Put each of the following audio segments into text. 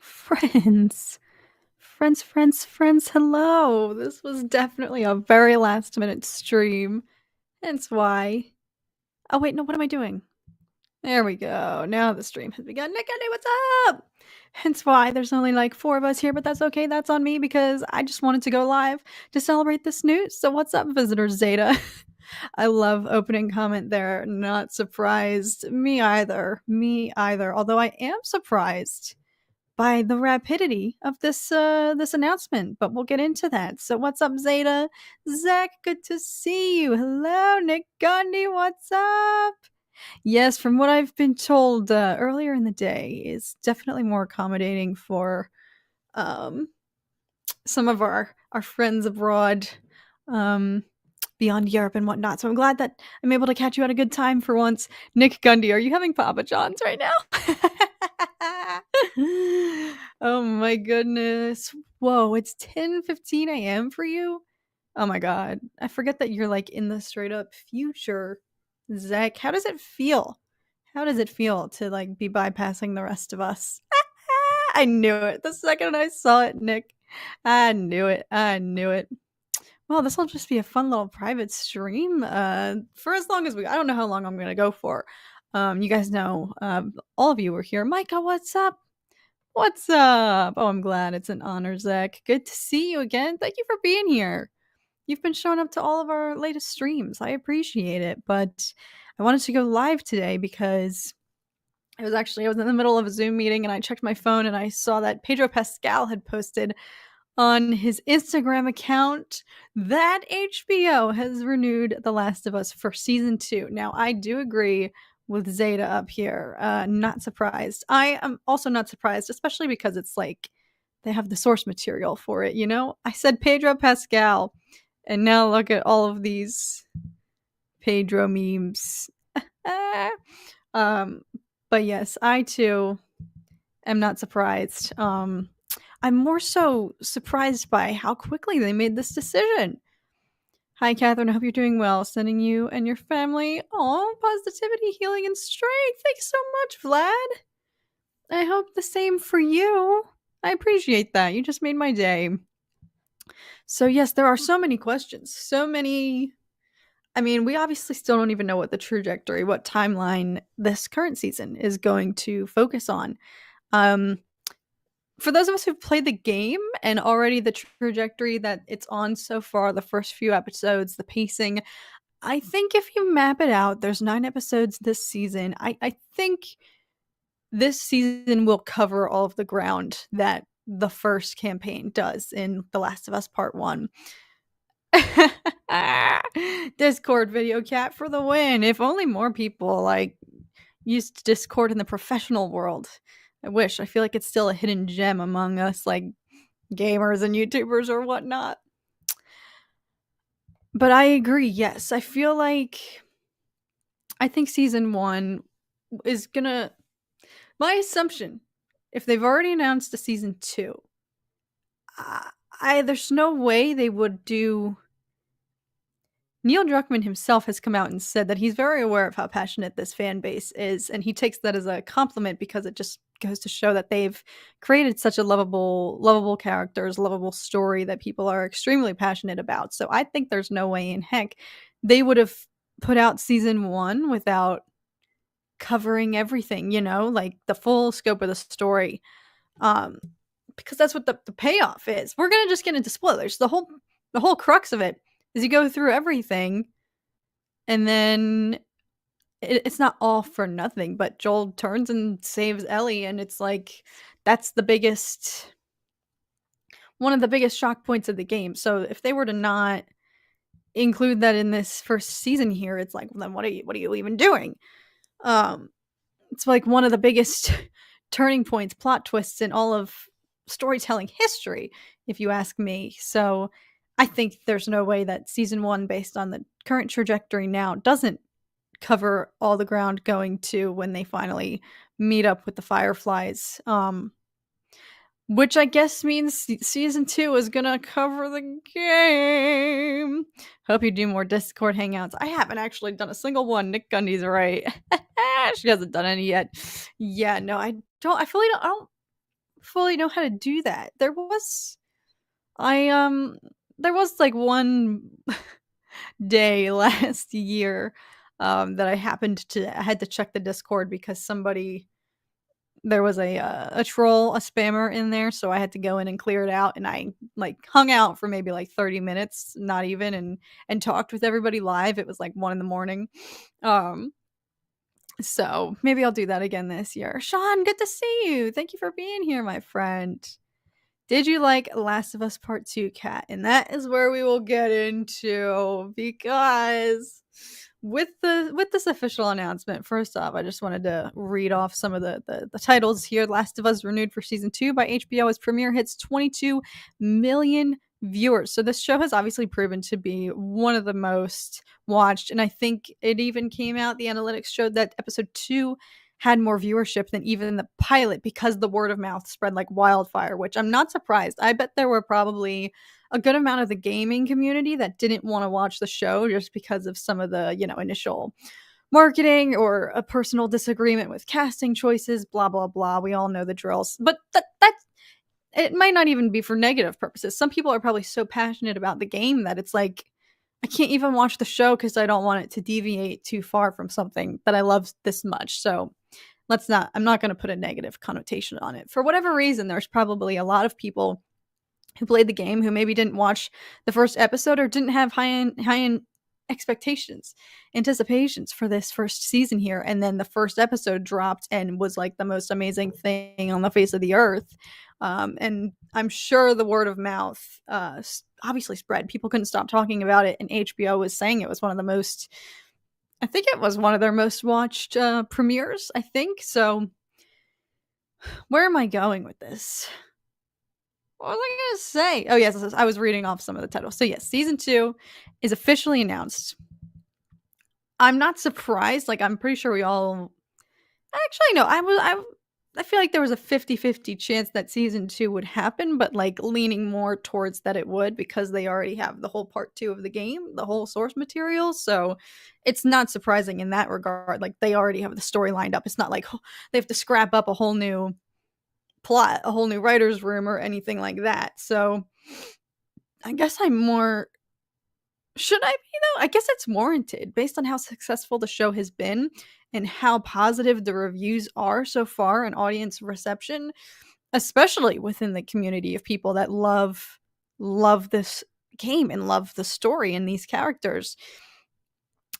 Friends. Friends, hello. This was definitely a very last minute stream. Hence why. Oh, wait, no, what am I doing? There we go. Now the stream has begun. Nick, what's up? Hence why there's only like 4 of us here, but that's okay. That's on me because I just wanted to go live to celebrate this news. So, what's up, visitor Zeta? I love opening comment there. Not surprised. Me either. Me either. Although I am surprised by the rapidity of this announcement, but we'll get into that. So what's up, Zeta? Zach, good to see you. Hello, Nick Gundy, what's up? Yes, from what I've been told earlier in the day, is definitely more accommodating for um, some of our friends abroad, beyond Europe and whatnot. So I'm glad that I'm able to catch you at a good time for once. Nick Gundy, are you having Papa John's right now? Oh my goodness. Whoa, it's 10:15 a.m. for you? Oh my god. I forget that you're like in the straight up future. Zach, how does it feel? How does it feel to like be bypassing the rest of us? I knew it. The second I saw it, Nick. I knew it. I knew it. Well, this will just be a fun little private stream for as long as I don't know how long I'm going to go for. You guys know, all of you were here. Micah, what's up? What's up? Oh, I'm glad. It's an honor, Zach. Good to see you again. Thank you for being here. You've been showing up to all of our latest streams. I appreciate it. But I wanted to go live today because I was in the middle of a Zoom meeting and I checked my phone and I saw that Pedro Pascal had posted on his Instagram account that HBO has renewed The Last of Us for season 2. Now, I do agree with Zeta up here. Not surprised. I am also not surprised, especially because it's like they have the source material for it, you know? I said Pedro Pascal, and now look at all of these Pedro memes. um, but yes, I too am not surprised. I'm more so surprised by how quickly they made this decision. Hi, Catherine. I hope you're doing well. Sending you and your family all positivity, healing, and strength. Thanks so much, Vlad. I hope the same for you. I appreciate that. You just made my day. So, yes, there are so many questions. So many. I mean, we obviously still don't even know what the trajectory, what timeline this current season is going to focus on. For those of us who've played the game and already the trajectory that it's on so far, the first few episodes, the pacing, I think if you map it out, there's 9 episodes this season. I think this season will cover all of the ground that the first campaign does in The Last of Us Part 1. Discord video cat for the win. If only more people like used Discord in the professional world. I wish. I feel like it's still a hidden gem among us, like gamers and YouTubers or whatnot. But I agree. Yes, I feel like I think season 1 is gonna. My assumption, if they've already announced a season 2, there's no way they would do. Neil Druckmann himself has come out and said that he's very aware of how passionate this fan base is, and he takes that as a compliment because it just goes to show that they've created such a lovable characters, lovable story that people are extremely passionate about. So I think there's no way in heck they would have put out season 1 without covering everything, you know, like the full scope of the story. Because that's what the payoff is. We're gonna just get into spoilers. The whole crux of it is you go through everything, and then it's not all for nothing, but Joel turns and saves Ellie, and it's like that's one of the biggest shock points of the game. So if they were to not include that in this first season here, it's like, well, then what are you even doing? It's like one of the biggest turning points, plot twists in all of storytelling history, if you ask me. So I think there's no way that season 1, based on the current trajectory now, doesn't cover all the ground going to when they finally meet up with the Fireflies. Which I guess means season 2 is gonna cover the game. Hope you do more Discord hangouts. I haven't actually done a single one. Nick Gundy's right. She hasn't done any yet. Yeah, no, I don't fully know how to do that. I there was like one day last year that I had to check the Discord because there was a troll, a spammer in there, so I had to go in and clear it out, and I like hung out for maybe like 30 minutes, not even, and talked with everybody live. It was like 1 in the morning. Um so maybe I'll do that again this year. Sean, good to see you. Thank you for being here, my friend. Did you like Last of Us Part 2, Kat? And that is where we will get into, because with this official announcement, first off, I just wanted to read off some of the titles here. Last of Us renewed for season 2 by HBO as premiere hits 22 million viewers. So this show has obviously proven to be one of the most watched, and I think it even came out, the analytics showed that episode 2 had more viewership than even the pilot because the word of mouth spread like wildfire, which I'm not surprised. I bet there were probably a good amount of the gaming community that didn't want to watch the show just because of some of the, initial marketing or a personal disagreement with casting choices, blah, blah, blah. We all know the drills. But that's it might not even be for negative purposes. Some people are probably so passionate about the game that it's like, I can't even watch the show because I don't want it to deviate too far from something that I love this much. So I'm not going to put a negative connotation on it. For whatever reason, there's probably a lot of people who played the game who maybe didn't watch the first episode or didn't have high anticipations for this first season here, and then the first episode dropped and was like the most amazing thing on the face of the earth. And I'm sure the word of mouth obviously spread. People couldn't stop talking about it, and HBO was saying it was one of the most, I think it was one of their most watched premieres, I think. So where am I going with this? What was I going to say? Oh, yes, I was reading off some of the titles. So, yes, season 2 is officially announced. I'm not surprised. Like, I'm pretty sure we all... Actually, no, I feel like there was a 50-50 chance that season 2 would happen, but, like, leaning more towards that it would because they already have the whole part 2 of the game, the whole source material, so it's not surprising in that regard. Like, they already have the story lined up. It's not like they have to scrap up a whole new plot, a whole new writer's room or anything like that. So I guess I'm more... Should I be, though? I guess it's warranted based on how successful the show has been and how positive the reviews are so far and audience reception, especially within the community of people that love this game and love the story and these characters.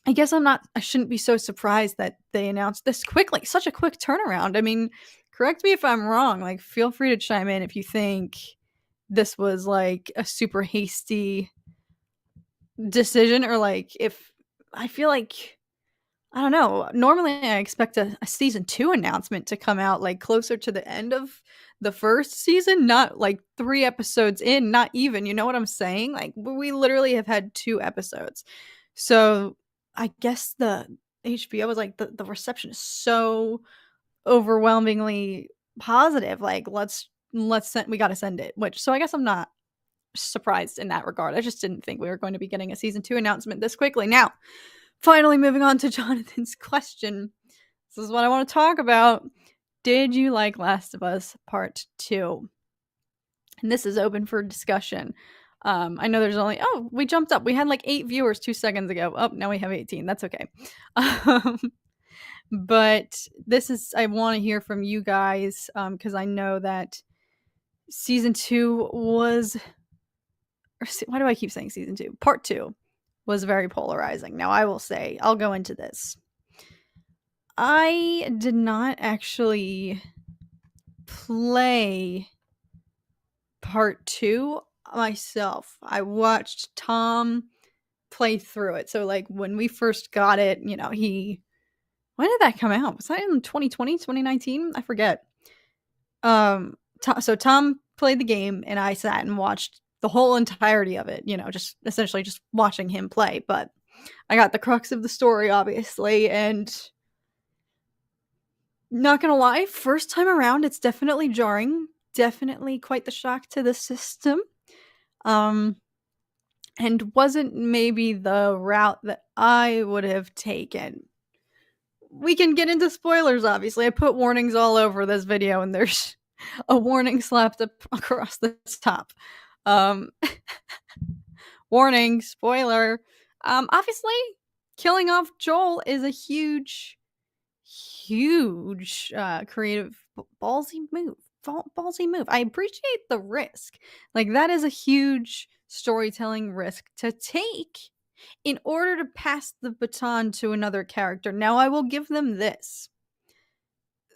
I guess I shouldn't be so surprised that they announced this quickly. Such a quick turnaround. I mean, correct me if I'm wrong. Like, feel free to chime in if you think this was like a super hasty decision, or like, if I feel like, I don't know, normally I expect a season 2 announcement to come out like closer to the end of the first season, not like 3 episodes in, not even, you know what I'm saying? Like, we literally have had 2 episodes. So I guess the HBO was like, the reception is so overwhelmingly positive. Like, we got to send it. Which, so I guess I'm not surprised in that regard. I just didn't think we were going to be getting a season 2 announcement this quickly. Now, finally moving on to Jonathan's question. This is what I want to talk about. Did you like Last of Us Part 2? And this is open for discussion. I know there's only... Oh, we jumped up. We had like 8 viewers 2 seconds ago. Oh, now we have 18. That's okay. But I want to hear from you guys, because I know that season 2 was... Why do I keep saying season 2? Part 2 was very polarizing. Now, I will say, I'll go into this. I did not actually play Part 2 myself. I watched Tom play through it. So, like, when we first got it, when did that come out? Was that in 2020, 2019? I forget. So Tom played the game, and I sat and watched the whole entirety of it, just essentially just watching him play. But I got the crux of the story, obviously, and not gonna lie, first time around, it's definitely jarring. Definitely quite the shock to the system. And wasn't maybe the route that I would have taken. We can get into spoilers, obviously. I put warnings all over this video, and there's A warning slapped up across the top. Um, Warning, spoiler. Obviously, killing off Joel is a huge creative ballsy move. Ballsy move. I appreciate the risk. Like, that is a huge storytelling risk to take in order to pass the baton to another character. Now, I will give them this.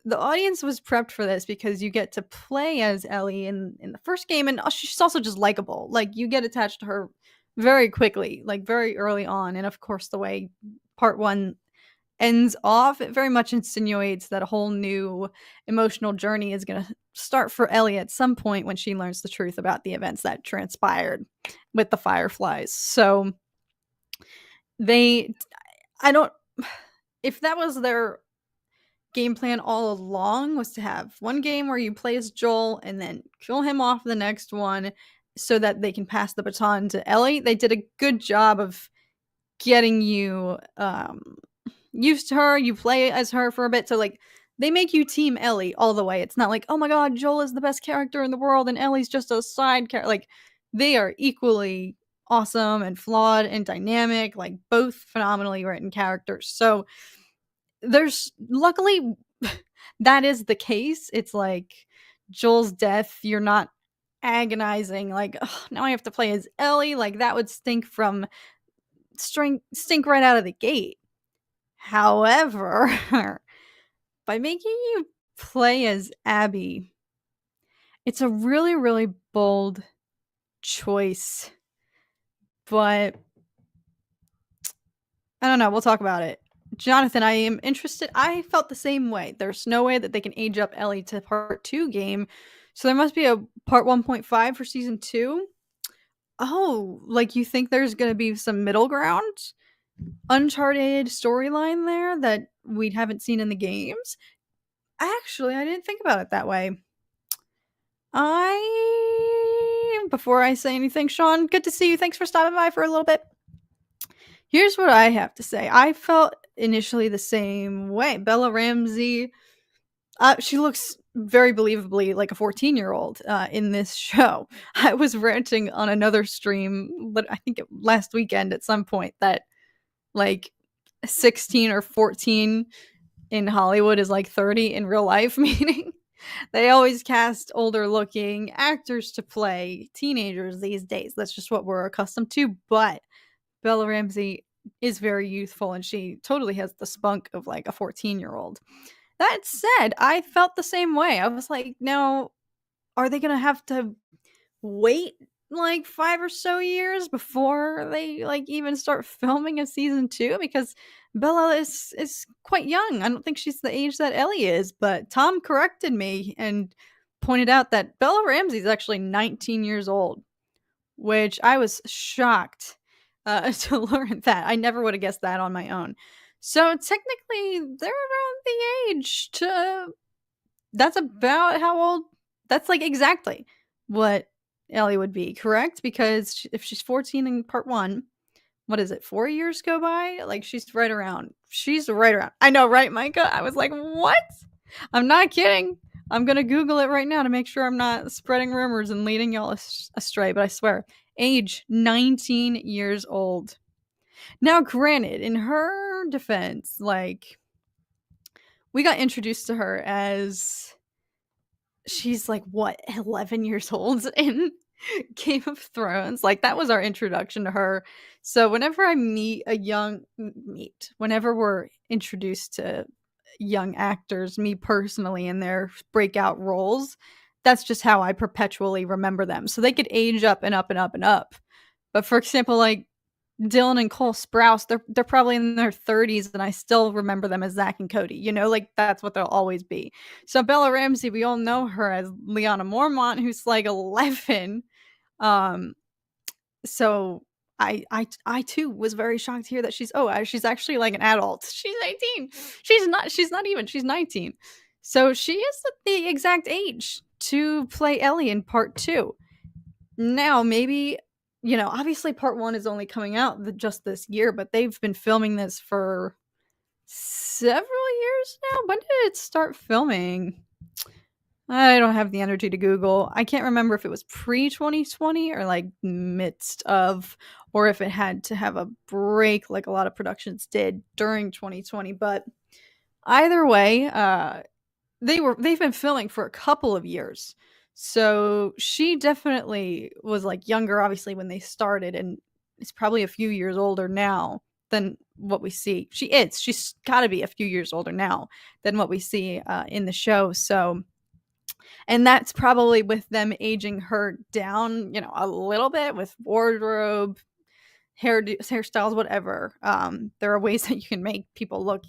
The audience was prepped for this because you get to play as Ellie in the first game, and she's also just likable. Like, you get attached to her very quickly, like very early on. And of course, the way part one ends off, it very much insinuates that a whole new emotional journey is going to start for Ellie at some point when she learns the truth about the events that transpired with the Fireflies. So they, I don't, if that was their game plan all along, was to have one game where you play as Joel and then kill him off the next one so that they can pass the baton to Ellie, they did a good job of getting you used to her. You play as her for a bit, so like they make you team Ellie all the way. It's not like, oh my god, Joel is the best character in the world and Ellie's just a side character. Like, they are equally awesome and flawed and dynamic, like both phenomenally written characters. So there's luckily that is the case. It's like Joel's death, you're not agonizing like, oh, now I have to play as Ellie. Like, that would stink from stink right out of the gate. However, by making you play as Abby, it's a really, really bold choice. But I don't know. We'll talk about it. Jonathan, I am interested. I felt the same way. There's no way that they can age up Ellie to part 2 game. So there must be a part 1.5 for season 2. Oh, like, you think there's going to be some middle ground? Uncharted storyline there that we haven't seen in the games? Actually, I didn't think about it that way. Before I say anything, Sean, good to see you. Thanks for stopping by for a little bit. Here's what I have to say. I felt initially the same way. Bella Ramsey, she looks very believably like a 14-year-old in this show. I was ranting on another stream, but I think last weekend at some point, that like 16 or 14 in Hollywood is like 30 in real life, meaning they always cast older looking actors to play teenagers these days. That's just what we're accustomed to. But Bella Ramsey is very youthful and she totally has the spunk of like a 14-year-old. That said, I felt the same way. I was like, now, are they going to have to wait like 5 or so years before they like even start filming a season 2? Because Bella is quite young. I don't think she's the age that Ellie is, but Tom corrected me and pointed out that Bella Ramsey is actually 19 years old, which I was shocked to learn that. I never would have guessed that on my own. So technically, they're around the age to. That's about how old. That's like exactly what Ellie would be, correct? Because if she's 14 in part 1, what is it, 4 years go by? Like, she's right around. I know, right, Micah? I was like, what? I'm not kidding. I'm going to Google it right now to make sure I'm not spreading rumors and leading y'all astray, but I swear. Age 19 years old. Now, granted, in her defense, like, we got introduced to her as she's like, what, 11 years old in Game of Thrones? Like, that was our introduction to her. So whenever I whenever we're introduced to young actors, me personally, in their breakout roles, that's just how I perpetually remember them. So they could age up and up and up and up. But for example, like Dylan and Cole Sprouse, they're probably in their 30s, and I still remember them as Zach and Cody. You know, like, that's what they'll always be. So Bella Ramsey, we all know her as Lyanna Mormont, who's like 11. So I too was very shocked to hear that she's actually like an adult. She's 18. She's 19. So she is the exact age to play Ellie in part 2. Now, maybe, obviously part 1 is only coming out just this year, but they've been filming this for several years now. When did it start filming? I don't have the energy to Google. I can't remember if it was pre-2020 or, like, midst of, or if it had to have a break like a lot of productions did during 2020, but either way, they've been filming for a couple of years. So, she definitely was, like, younger, obviously, when they started, and is probably a few years older now than what we see. She's gotta be a few years older now than what we see, in the show, so and that's probably with them aging her down, a little bit with wardrobe, hairstyles, whatever. There are ways that you can make people look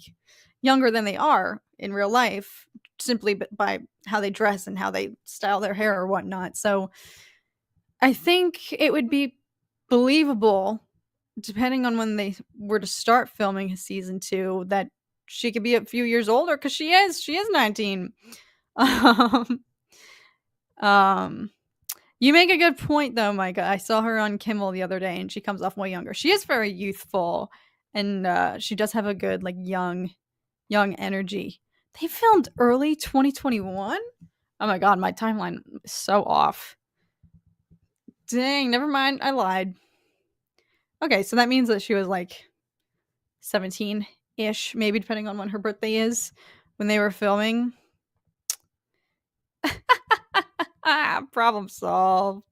younger than they are in real life simply by how they dress and how they style their hair or whatnot. So I think it would be believable, depending on when they were to start filming season two, that she could be a few years older because she is 19. Um, um, You make a good point though, Micah. I saw her on Kimmel the other day and she comes off way younger. She is very youthful and she does have a good like young energy. They filmed early 2021? Oh my god, my timeline is so off. Dang, never mind. I lied. Okay, so that means that she was like 17-ish, maybe depending on when her birthday is when they were filming. Problem solved.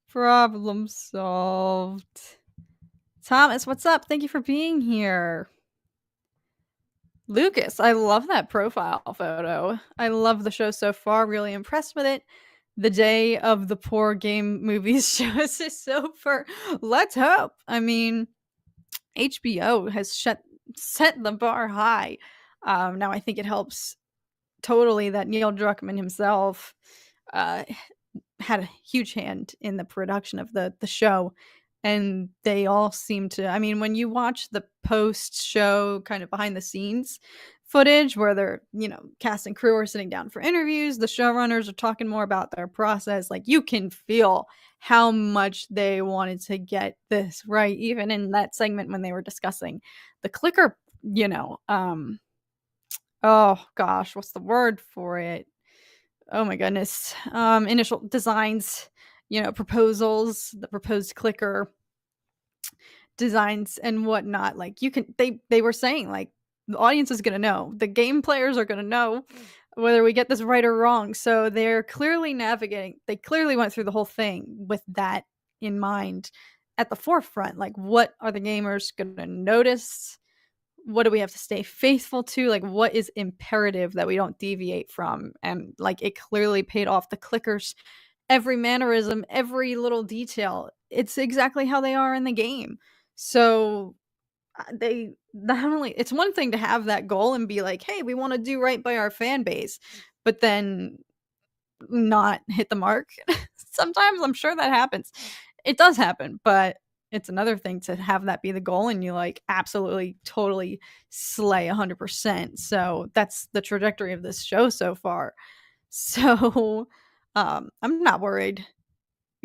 Problem solved. Thomas, what's up? Thank you for being here. Lucas, I love that profile photo. I love the show so far. Really impressed with it. The day of the poor game movies shows is over. Let's hope. I mean, HBO has set the bar high. Now I think it helps totally that Neil Druckmann himself uh, had a huge hand in the production of the show, and they all seem to, I mean, when you watch the post show kind of behind the scenes footage where they're, cast and crew are sitting down for interviews, the showrunners are talking more about their process, like you can feel how much they wanted to get this right, even in that segment when they were discussing the clicker, oh gosh, what's the word for it? Oh my goodness. Initial designs, proposals, the proposed clicker designs and whatnot. Like you can they were saying like the audience is gonna know. The game players are gonna know whether we get this right or wrong. So they're clearly navigating, they clearly went through the whole thing with that in mind at the forefront. Like what are the gamers gonna notice? What do we have to stay faithful to? Like what is imperative that we don't deviate from? And like it clearly paid off. The clickers, every mannerism, every little detail, it's exactly how they are in the game. So they not only, it's one thing to have that goal and be like, hey, we want to do right by our fan base, but then not hit the mark. Sometimes I'm sure that happens. It does happen, but it's another thing to have that be the goal and you like absolutely totally slay 100%. So that's the trajectory of this show so far. So I'm not worried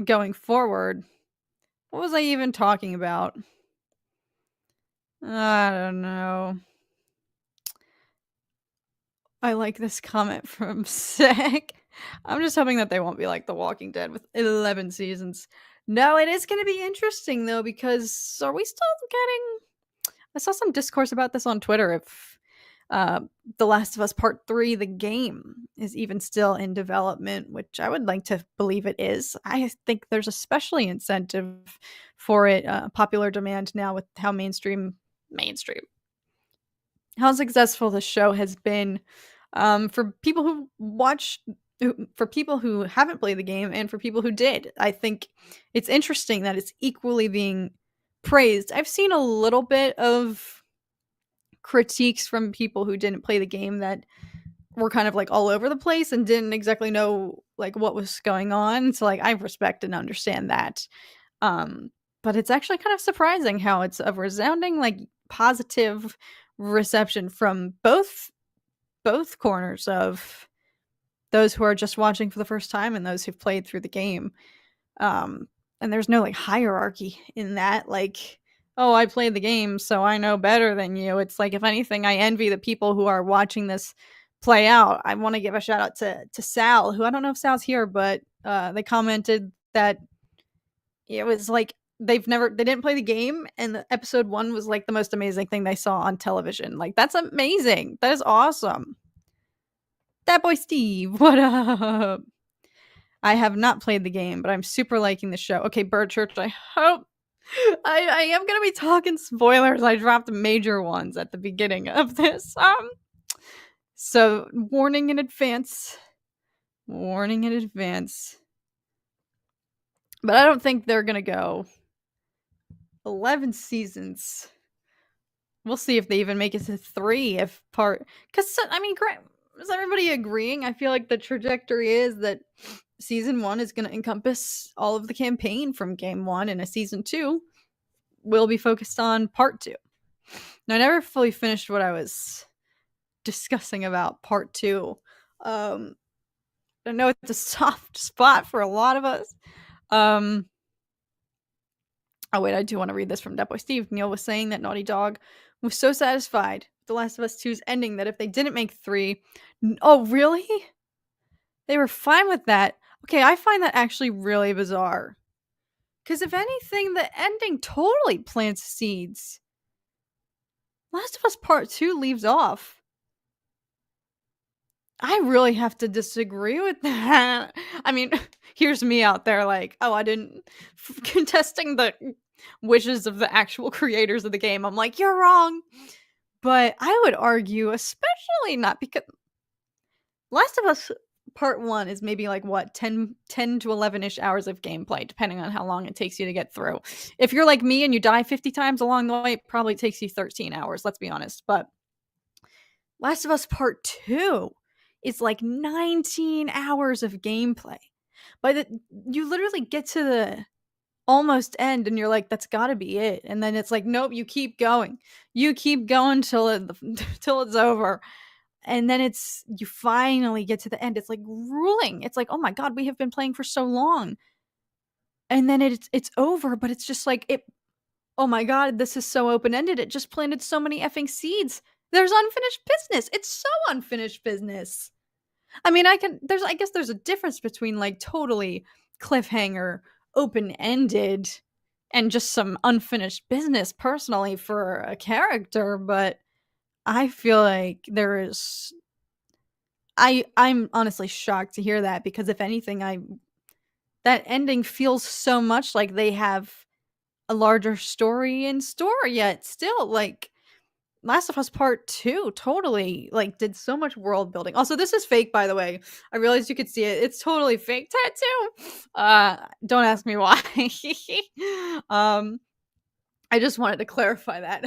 going forward. What was I even talking about? I don't know. I like this comment from Sick. I'm just hoping that they won't be like The Walking Dead with 11 seasons. No, it is going to be interesting though, because are we still getting. I saw some discourse about this on Twitter. If The Last of Us Part 3, the game, is even still in development, which I would like to believe it is. I think there's especially incentive for it, popular demand now with how mainstream, how successful the show has been, for people who for people who haven't played the game and for people who did. I think it's interesting that it's equally being praised. I've seen a little bit of critiques from people who didn't play the game that were kind of like all over the place and didn't exactly know like what was going on. So like I respect and understand that. But it's actually kind of surprising how it's a resounding like positive reception from both corners of those who are just watching for the first time and those who've played through the game. And there's no like hierarchy in that, like, oh, I played the game, so I know better than you. It's like, if anything, I envy the people who are watching this play out. I want to give a shout out to Sal, who I don't know if Sal's here, but they commented that it was like they didn't play the game, and the episode 1 was like the most amazing thing they saw on television. Like, that's amazing. That is awesome. That boy Steve, what up? I have not played the game, but I'm super liking the show. Okay, Bird Church, I hope I am gonna be talking spoilers. I dropped major ones at the beginning of this. So warning in advance. Warning in advance. But I don't think they're gonna go 11 seasons. We'll see if they even make it to 3 if part, because I mean, is everybody agreeing? I feel like the trajectory is that season 1 is going to encompass all of the campaign from game 1, and a season 2 will be focused on part 2. Now, I never fully finished what I was discussing about part 2. I know it's a soft spot for a lot of us. Oh, wait, I do want to read this from Dead Boy Steve. Neil was saying that Naughty Dog was so satisfied with The Last of Us 2's ending that if they didn't make 3... Oh, really? They were fine with that? Okay, I find that actually really bizarre. Because if anything, the ending totally plants seeds. Last of Us Part 2 leaves off. I really have to disagree with that. I mean, here's me out there like, oh, I didn't... contesting the wishes of the actual creators of the game. I'm like, you're wrong. But I would argue, especially not because Last of Us Part 1 is maybe like what, 10 to 11ish hours of gameplay, depending on how long it takes you to get through. If you're like me and you die 50 times along the way, it probably takes you 13 hours, let's be honest. But Last of Us Part 2 is like 19 hours of gameplay. You literally get to the almost end and you're like, that's gotta be it. And then it's like, nope, you keep going. You keep going till it's over. And then you finally get to the end. It's like grueling. It's like, oh my God, we have been playing for so long. And then it's over, but it's just like, oh my God, this is so open-ended. It just planted so many effing seeds. There's unfinished business. It's so unfinished business. I mean, I guess there's a difference between like totally cliffhanger, open-ended, and just some unfinished business personally for a character, but I feel like there is... I'm honestly shocked to hear that, because if anything, that ending feels so much like they have a larger story in store, yet still, like, Last of Us Part 2 totally, like, did so much world building. Also, this is fake, by the way. I realized you could see it. It's totally fake tattoo. Don't ask me why. I just wanted to clarify that.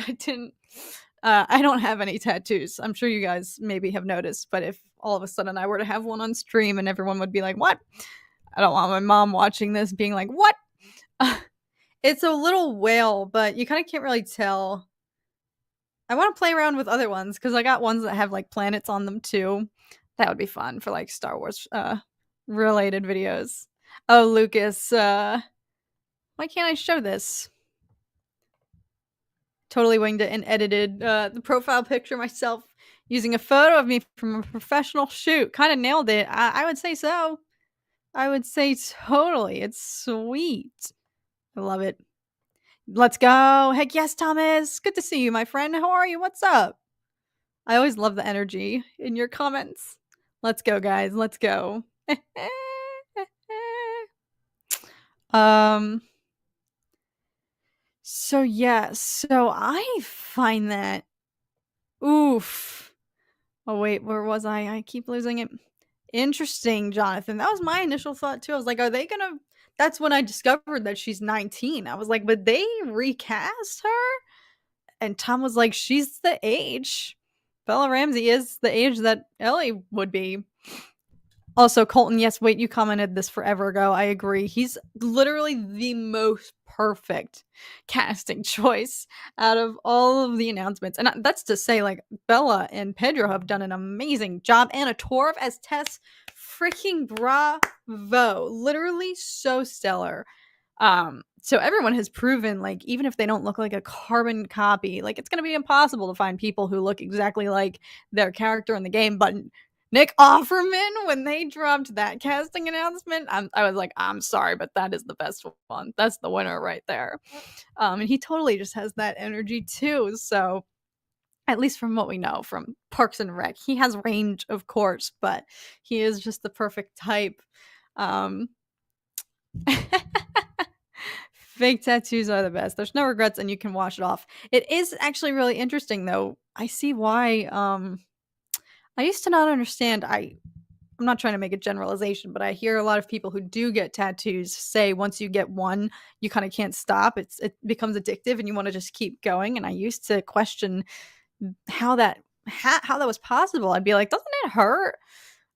I don't have any tattoos. I'm sure you guys maybe have noticed, but if all of a sudden I were to have one on stream and everyone would be like, what? I don't want my mom watching this being like, what? It's a little whale, but you kind of can't really tell. I want to play around with other ones because I got ones that have like planets on them too. That would be fun for like Star Wars related videos. Oh, Lucas, why can't I show this? Totally winged it and edited the profile picture myself using a photo of me from a professional shoot. Kind of nailed it. I would say so. I would say totally. It's sweet. I love it. Let's go. Heck yes, Thomas. Good to see you, my friend. How are you? What's up? I always love the energy in your comments. Let's go, guys. Let's go. So yeah, so I find that... Oof. Oh wait, where was I? I keep losing it. Interesting, Jonathan. That was my initial thought too. I was like, are they gonna... That's when I discovered that she's 19. I was like, would they recast her? And Tom was like, she's the age. Bella Ramsey is the age that Ellie would be. Also, Colton, yes, wait, you commented this forever ago. I agree. He's literally the most perfect casting choice out of all of the announcements. And that's to say, like, Bella and Pedro have done an amazing job. Anna Torv as Tess, freaking bravo. Literally so stellar. So everyone has proven, like, even if they don't look like a carbon copy, like, it's gonna be impossible to find people who look exactly like their character in the game. But Nick Offerman, when they dropped that casting announcement, I was like, I'm sorry, but that is the best one. That's the winner right there. And he totally just has that energy too. So at least from what we know from Parks and Rec, he has range, of course, but he is just the perfect type. Um, Fake tattoos are the best. There's no regrets and you can wash it off. It is actually really interesting though. I see why I used to not understand. I'm not trying to make a generalization, but I hear a lot of people who do get tattoos say once you get one, you kind of can't stop. It becomes addictive and you want to just keep going. And I used to question how that was possible. I'd be like, doesn't it hurt?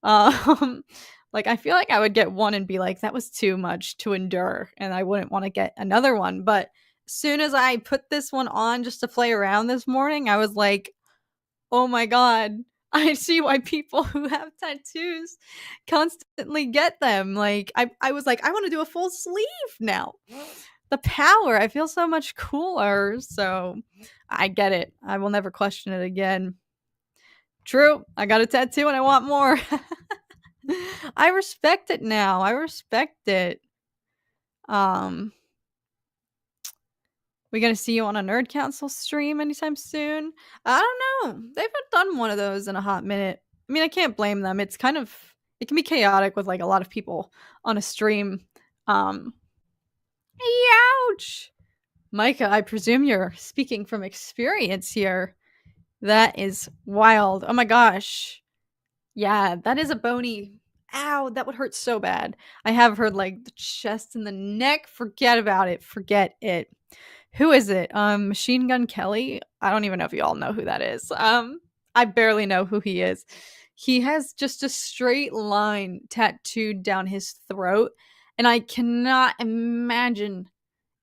Um, like, I feel like I would get one and be like, "That was too much to endure," and I wouldn't wanna get another one, but as soon as I put this one on just to play around this morning, I was like, "Oh my god, I see why people who have tattoos constantly get them." Like, I was like, "I wanna do a full sleeve now." The power, I feel so much cooler, so I get it. I will never question it again. True, I got a tattoo and I want more. I respect it now. I respect it. Um, we gonna see you on a nerd council stream anytime soon? I don't know. They haven't done one of those in a hot minute. I mean, I can't blame them. It can be chaotic with like a lot of people on a stream. Um, ouch. Micah, I presume you're speaking from experience here. That is wild. Oh my gosh. Yeah, that is a bony. Ow, that would hurt so bad. I have heard like the chest and the neck. Forget about it. Forget it. Who is it? Machine Gun Kelly? I don't even know if you all know who that is. I barely know who he is. He has just a straight line tattooed down his throat, and I cannot imagine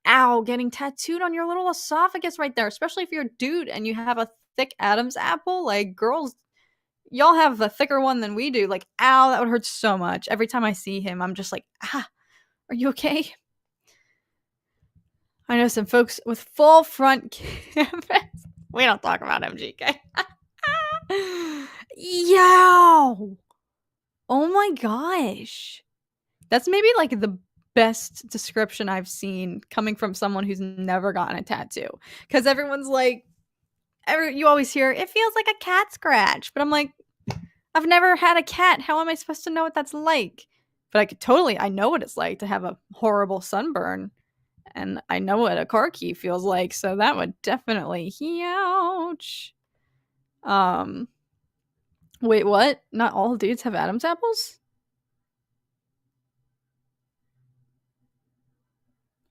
getting tattooed on your little esophagus right there, especially if you're a dude and you have a thick Adam's apple. Like, girls, y'all have a thicker one than we do. Like, ow, that would hurt so much. Every time I see him, I'm just like, are you okay? I know some folks with full front canvas. We don't talk about MGK. Yow! Oh my gosh. That's maybe like the best description I've seen coming from someone who's never gotten a tattoo. Because everyone's like, you always hear, it feels like a cat scratch. But I'm like, I've never had a cat. How am I supposed to know what that's like? But I know what it's like to have a horrible sunburn. And I know what a car key feels like. So that would definitely, ouch. Wait, what? Not all dudes have Adam's apples?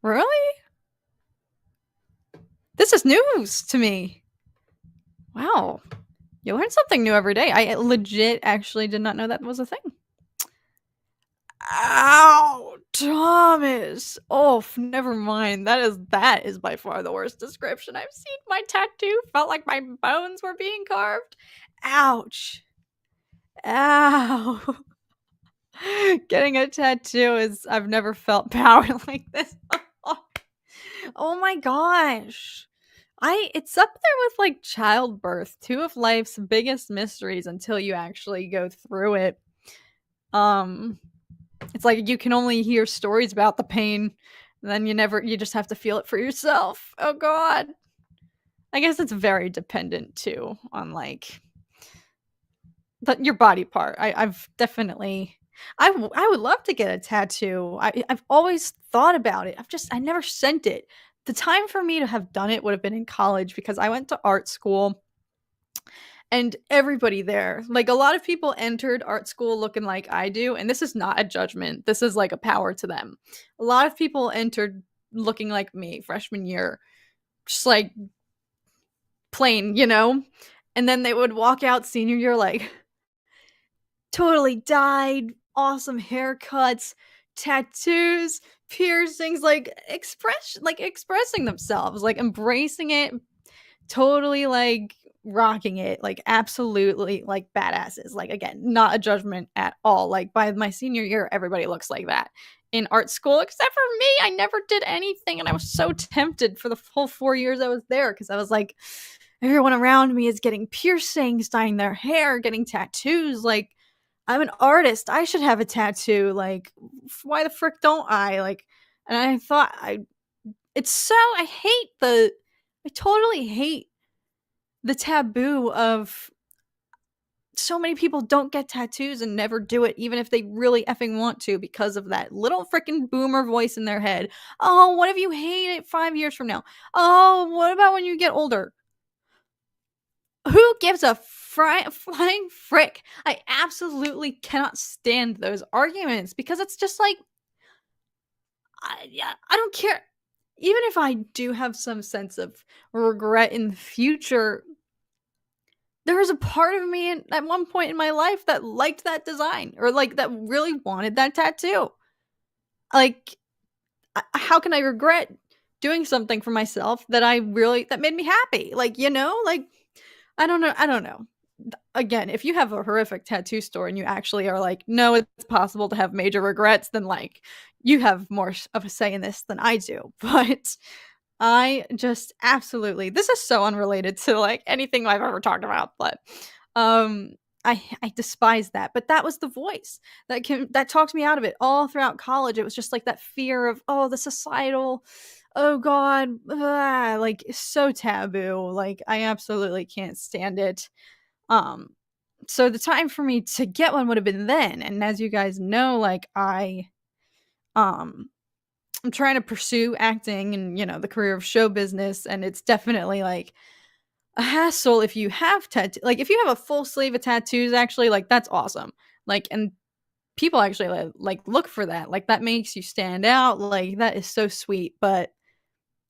Really? This is news to me. Wow. You learn something new every day. I legit actually did not know that was a thing. Ow, Thomas. Oh, never mind. That is by far the worst description I've seen. My tattoo felt like my bones were being carved. Ouch. Ow. Getting a tattoo is I've never felt power like this. Oh my gosh. It's up there with like childbirth, two of life's biggest mysteries until you actually go through it. It's like you can only hear stories about the pain, and then you just have to feel it for yourself. Oh god. I guess it's very dependent too on like your body part. I've definitely I would love to get a tattoo. I've always thought about it. I never sent it. The time for me to have done it would have been in college because I went to art school and everybody there, like a lot of people entered art school looking like I do, and this is not a judgment. This is like a power to them. A lot of people entered looking like me freshman year, just like plain, and then they would walk out senior year like totally dyed, awesome haircuts, tattoos, piercings, like expressing themselves, like embracing it, totally like rocking it, like absolutely like badasses. Like again, not a judgment at all. Like by my senior year, everybody looks like that in art school, except for me. I never did anything, and I was so tempted for the whole 4 years I was there because I was like, everyone around me is getting piercings, dyeing their hair, getting tattoos. Like, I'm an artist. I should have a tattoo. Like, why the frick don't I? Like, and I thought I totally hate the taboo of so many people don't get tattoos and never do it, even if they really effing want to, because of that little freaking boomer voice in their head. Oh, what if you hate it 5 years from now? Oh, what about when you get older? Who gives a flying frick? I absolutely cannot stand those arguments because it's just like, I don't care. Even if I do have some sense of regret in the future, there was a part of me at one point in my life that liked that design or like that really wanted that tattoo. Like, how can I regret doing something for myself that made me happy? Like, like, I don't know. I don't know. Again, if you have a horrific tattoo store and you actually are like, no, it's possible to have major regrets, then like you have more of a say in this than I do. But I just absolutely, this is so unrelated to like anything I've ever talked about, but um I despise that. But that was the voice that talked me out of it all throughout college. It was just like that fear of, oh, the societal, oh god, like so taboo. Like, I absolutely can't stand it. Um so the time for me to get one would have been then. And as you guys know, like um I'm trying to pursue acting and, the career of show business, and it's definitely like a hassle if you have like if you have a full sleeve of tattoos, actually, like that's awesome. Like, and people actually like look for that. Like, that makes you stand out. Like, that is so sweet. But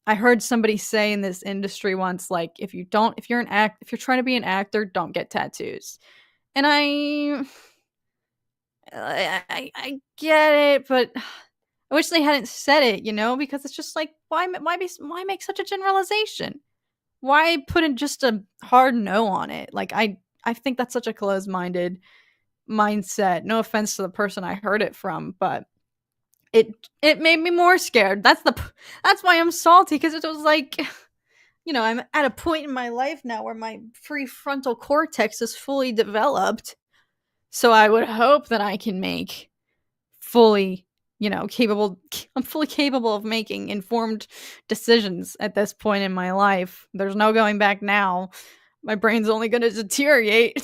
I heard somebody say in this industry once, like, if you're trying to be an actor, don't get tattoos. And I get it, but I wish they hadn't said it, because it's just like, why make such a generalization? Why put in just a hard no on it? Like, I think that's such a closed-minded mindset. No offense to the person I heard it from, but it made me more scared. That's why I'm salty, because it was like, I'm at a point in my life now where my prefrontal cortex is fully developed. So I would hope that I can make fully, I'm fully capable of making informed decisions at this point in my life. There's no going back now. My brain's only going to deteriorate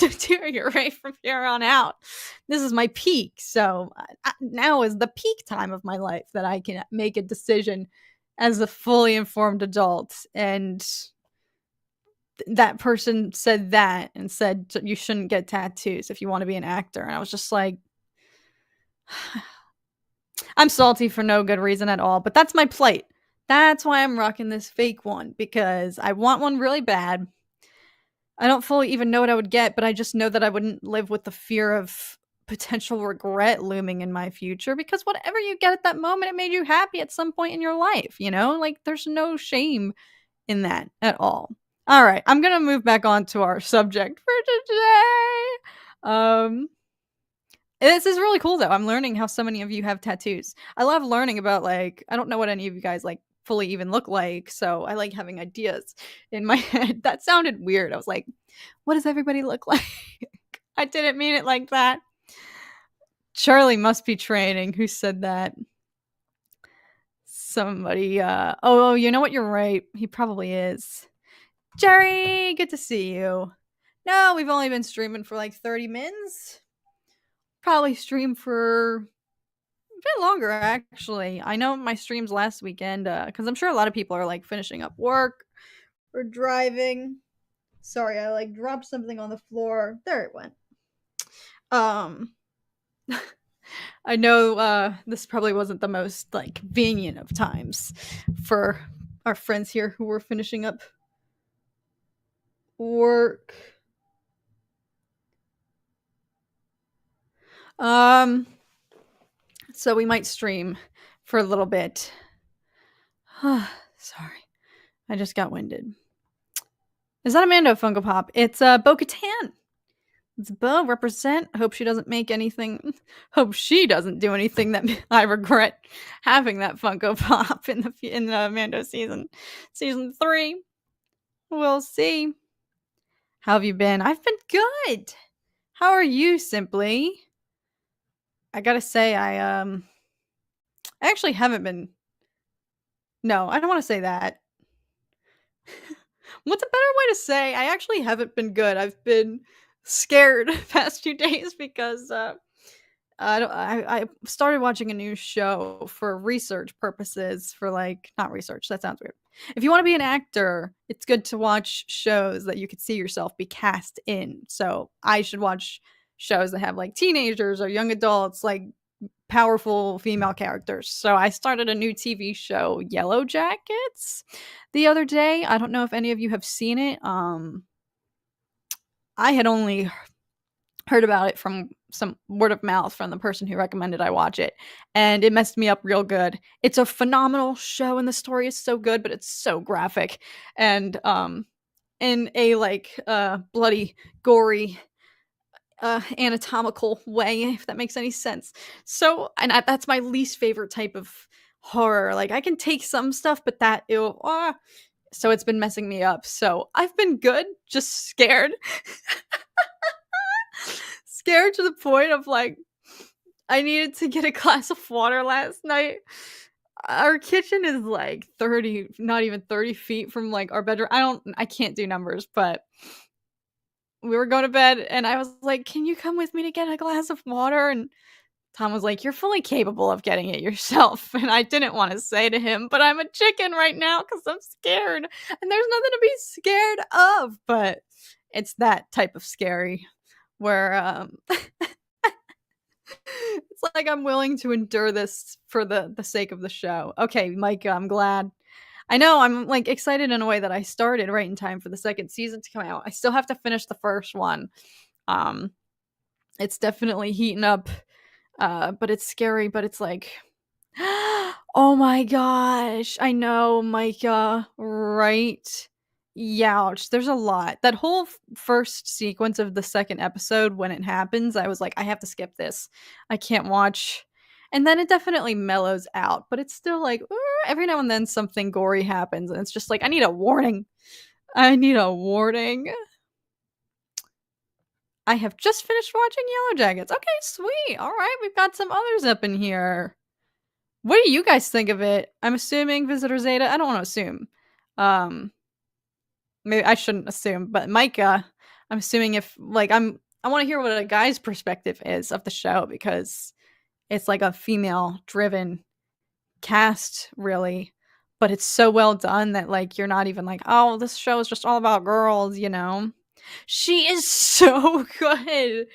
from here on out. This is my peak. So now is the peak time of my life that I can make a decision as a fully informed adult. And that person said that and said, you shouldn't get tattoos if you want to be an actor. And I was just like, I'm salty for no good reason at all, but that's my plight. That's why I'm rocking this fake one, because I want one really bad. I don't fully even know what I would get, but I just know that I wouldn't live with the fear of potential regret looming in my future, because whatever you get at that moment, it made you happy at some point in your life, Like, there's no shame in that at all. All right, I'm going to move back on to our subject for today. This is really cool, though. I'm learning how so many of you have tattoos. I love learning about, like, I don't know what any of you guys, like, fully even look like, so I like having ideas in my head. That sounded weird. I was like, what does everybody look like? I didn't mean it like that. Charlie must be training. Who said that? Somebody, oh, you know what? You're right. He probably is. Jerry, good to see you. No, we've only been streaming for like 30 minutes. Probably stream for a bit longer, actually. I know my streams last weekend, because I'm sure a lot of people are like finishing up work or driving. Sorry, I like dropped something on the floor. There it went. I know this probably wasn't the most like convenient of times for our friends here who were finishing up work. So we might stream for a little bit. Sorry. I just got winded. Is that Amanda Funko Pop? It's Bo-Katan. It's Bo, represent. Hope she doesn't make anything. Hope she doesn't do anything that I regret having that Funko Pop in the Mando season 3. We'll see. How have you been? I've been good. How are you, Simply? I gotta say, I actually haven't been. No, I don't want to say that. What's a better way to say? I actually haven't been good. I've been scared past few days because I started watching a new show for research purposes for like not research, that sounds weird. If you want to be an actor, it's good to watch shows that you could see yourself be cast in. So I should watch shows that have like teenagers or young adults, like powerful female characters. So I started a new TV show, Yellowjackets, the other day. I don't know if any of you have seen it. I had only heard about it from some word of mouth from the person who recommended I watch it, and it messed me up real good. It's a phenomenal show and the story is so good, but it's so graphic and in a like bloody, gory anatomical way, if that makes any sense. So, and that's my least favorite type of horror. Like I can take some stuff, but that ew, so it's been messing me up. So I've been good, just scared. Scared to the point of like I needed to get a glass of water last night. Our kitchen is like 30, not even 30 feet from like our bedroom. I can't do numbers, but we were going to bed and I was like, "Can you come with me to get a glass of water?" And Tom was like, "You're fully capable of getting it yourself." And I didn't want to say to him, "But I'm a chicken right now because I'm scared." And there's nothing to be scared of, but it's that type of scary where it's like I'm willing to endure this for the sake of the show. Okay, Micah, I'm glad. I know I'm like excited in a way that I started right in time for the second season to come out. I still have to finish the first one. Um, it's definitely heating up, but it's scary. But it's like, oh my gosh, I know, Micah, right? Youch, there's a lot. That whole first sequence of the second episode when it happens, I was like, I have to skip this. I can't watch. And then it definitely mellows out, but it's still like every now and then something gory happens, and it's just like, I need a warning. I need a warning. I have just finished watching Yellowjackets. Okay, sweet. All right, we've got some others up in here. What do you guys think of it? I'm assuming Visitor Zeta. I don't want to assume. Maybe I shouldn't assume, but Micah, I'm assuming if like I want to hear what a guy's perspective is of the show because it's like a female driven cast really, but it's so well done that like you're not even like, "Oh, this show is just all about girls," you know? She is so good.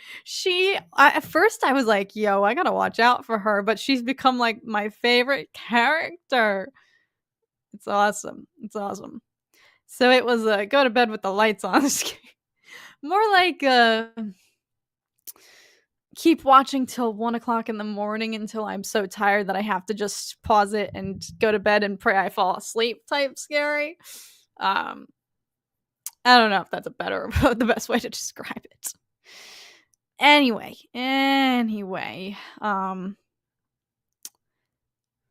At first I was like, "Yo, I got to watch out for her," but she's become like my favorite character. It's awesome. It's awesome. So it was go to bed with the lights on. More like keep watching till 1 o'clock in the morning until I'm so tired that I have to just pause it and go to bed and pray I fall asleep type scary. Um, I don't know if that's a better the best way to describe it. Anyway,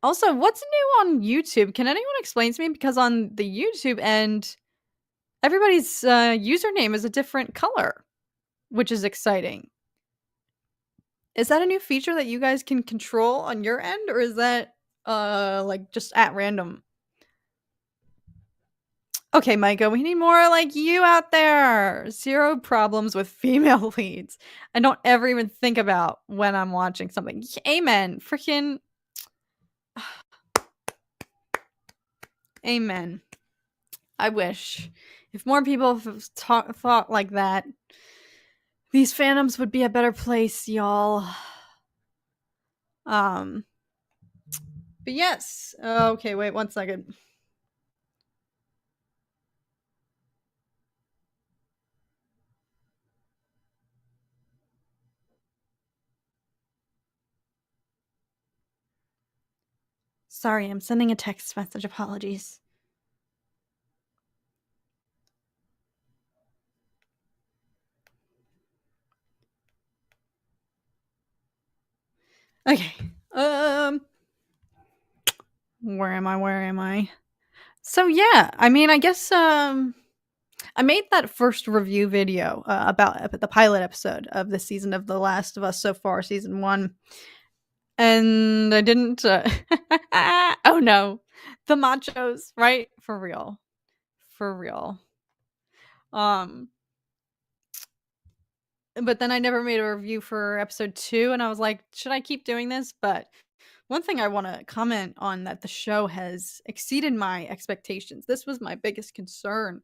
also, what's new on YouTube? Can anyone explain to me? Because on the YouTube end, everybody's username is a different color, which is exciting. Is that a new feature that you guys can control on your end, or is that like just at random? Okay, Micah, we need more like you out there. Zero problems with female leads. I don't ever even think about when I'm watching something. Amen. Freaking amen. I wish if more people thought like that, these fandoms would be a better place, y'all. But yes. Okay, wait 1 second. Sorry, I'm sending a text message. Apologies. Okay. Um, where am I? Where am I? So yeah, I mean, I guess I made that first review video about the pilot episode of the season of The Last of Us so far, season 1, and I didn't oh no. The machos, right? For real. For real. Um but then I never made a review for episode 2 and I was like, should I keep doing this? But one thing I want to comment on that the show has exceeded my expectations. This was my biggest concern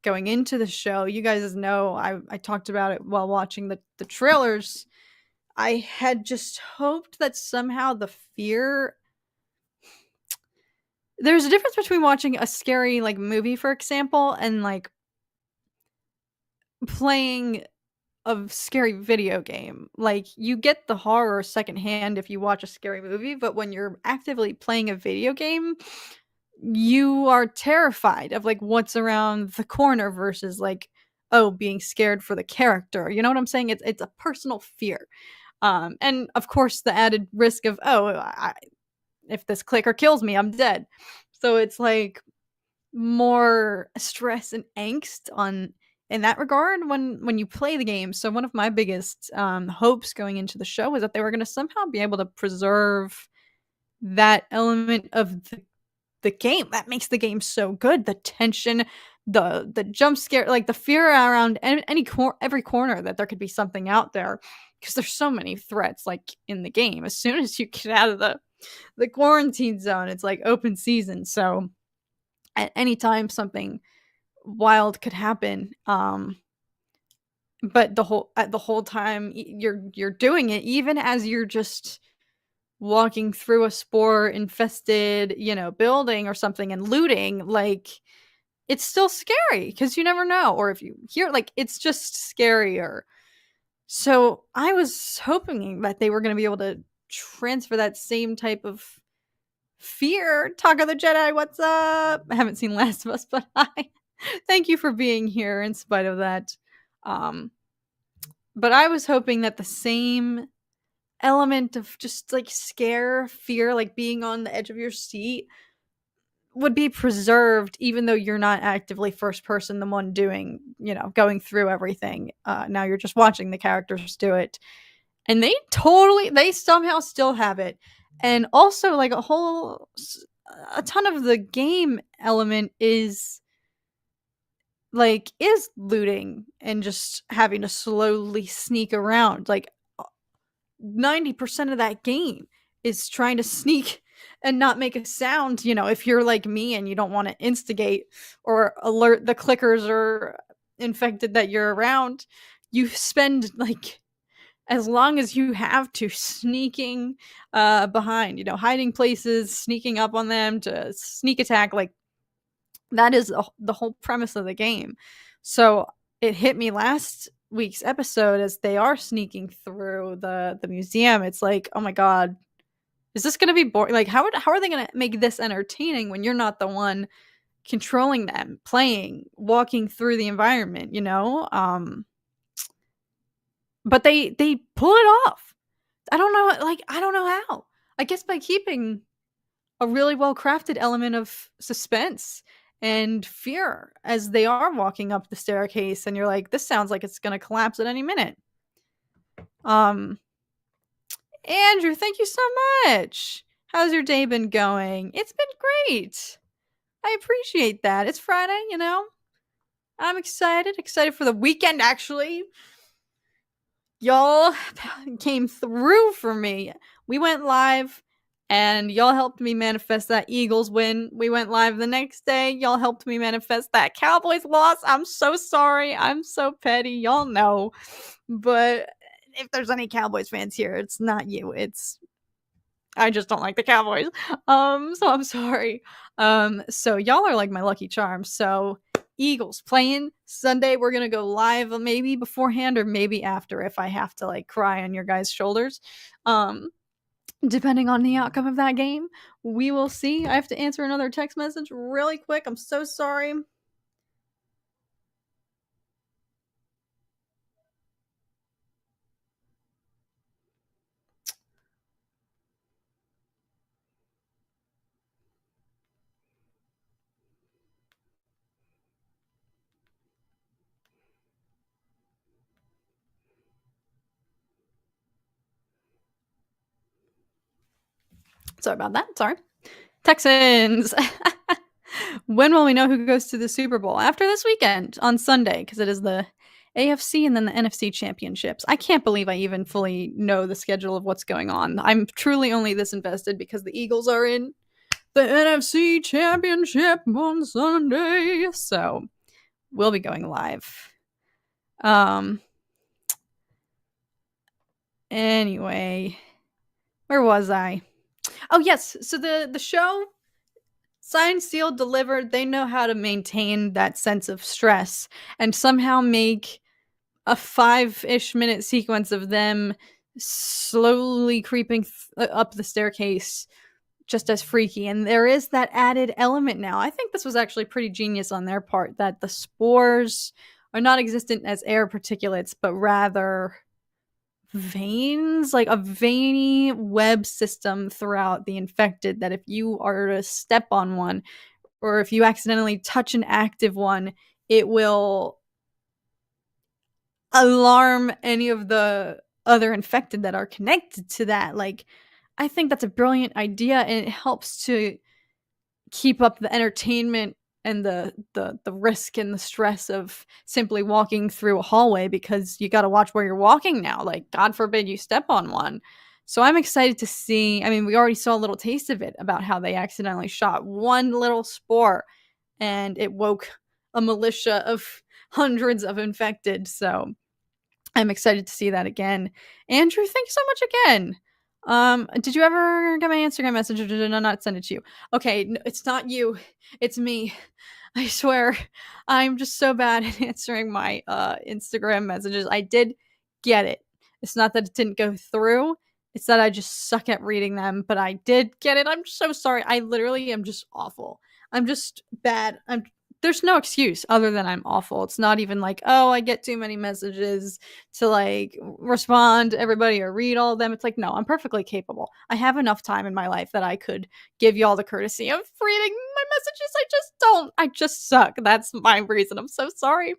going into the show. You guys know I talked about it while watching the trailers. I had just hoped that somehow the fear there's a difference between watching a scary like movie, for example, and like playing a scary video game. Like you get the horror secondhand if you watch a scary movie, but when you're actively playing a video game, you are terrified of like what's around the corner versus like oh being scared for the character. You know what I'm saying? It's a personal fear. And of course the added risk of if this clicker kills me, I'm dead. So it's like more stress and angst on in that regard when you play the game. So one of my biggest hopes going into the show was that they were going to somehow be able to preserve that element of the game that makes the game so good. The tension, the jump scare, like the fear around every corner that there could be something out there because there's so many threats like in the game. As soon as you get out of the quarantine zone, it's like open season. So at any time something wild could happen. But the whole time you're doing it, even as you're just walking through a spore infested, building or something and looting, like it's still scary because you never know. Or if you hear like it's just scarier. So I was hoping that they were going to be able to transfer that same type of fear. Talk of the Jedi, what's up? I haven't seen Last of Us, but hi. Thank you for being here in spite of that. Um, but I was hoping that the same element of just like scare, fear, like being on the edge of your seat would be preserved even though you're not actively first person the one doing, going through everything. Now you're just watching the characters do it. And they somehow still have it. And also like a ton of the game element is looting and just having to slowly sneak around. Like 90% of that game is trying to sneak and not make a sound. If you're like me and you don't want to instigate or alert the clickers or infected that you're around, you spend like as long as you have to sneaking behind, hiding places, sneaking up on them to sneak attack. Like that is the whole premise of the game. So it hit me last week's episode as they are sneaking through the museum. It's like, oh my god, is this going to be boring? Like how are they going to make this entertaining when you're not the one controlling them, playing, walking through the environment, but they pull it off. I don't know how. I guess by keeping a really well crafted element of suspense and fear as they are walking up the staircase and you're like, this sounds like it's gonna collapse at any minute. Um Andrew, thank you so much. How's your day been going? It's been great. I appreciate that. It's Friday, I'm excited for the weekend actually. Y'all came through for me. We went live and y'all helped me manifest that Eagles win. We went live the next day. Y'all helped me manifest that Cowboys loss. I'm so sorry. I'm so petty. Y'all know. But if there's any Cowboys fans here, it's not you. I just don't like the Cowboys. So I'm sorry. So y'all are like my lucky charm. So Eagles playing Sunday. We're gonna go live maybe beforehand or maybe after if I have to like cry on your guys' shoulders. Depending on the outcome of that game, we will see. I have to answer another text message really quick. I'm so sorry. Sorry about that. Sorry. Texans. When will we know who goes to the Super Bowl? After this weekend on Sunday, because it is the AFC and then the NFC championships. I can't believe I even fully know the schedule of what's going on. I'm truly only this invested because the Eagles are in the NFC championship on Sunday. So we'll be going live. Anyway, where was I? Oh yes, so the show, signed, sealed, delivered, they know how to maintain that sense of stress and somehow make a 5-ish minute sequence of them slowly creeping up the staircase just as freaky. And there is that added element now. I think this was actually pretty genius on their part, that the spores are not existent as air particulates, but rather veins, like a veiny web system throughout the infected, that if you are to step on one or if you accidentally touch an active one, it will alarm any of the other infected that are connected to that. Like, I think that's a brilliant idea, and it helps to keep up the entertainment and the risk and the stress of simply walking through a hallway, because you got to watch where you're walking now. Like, God forbid you step on one. So I'm excited to see. I mean, we already saw a little taste of it about how they accidentally shot one little spore and it woke a militia of hundreds of infected. So I'm excited to see that again. Andrew, thank you so much again. Did you ever get my Instagram message, or did I not send it to you? Okay, no, it's not you. It's me. I swear. I'm just so bad at answering my Instagram messages. I did get it. It's not that it didn't go through. It's that I just suck at reading them, but I did get it. I'm so sorry. I literally am just awful. I'm just bad. There's no excuse other than I'm awful. It's not even like, oh, I get too many messages to like respond to everybody or read all of them. It's like, no, I'm perfectly capable. I have enough time in my life that I could give y'all the courtesy of reading my messages. I just don't. I just suck. That's my reason. I'm so sorry.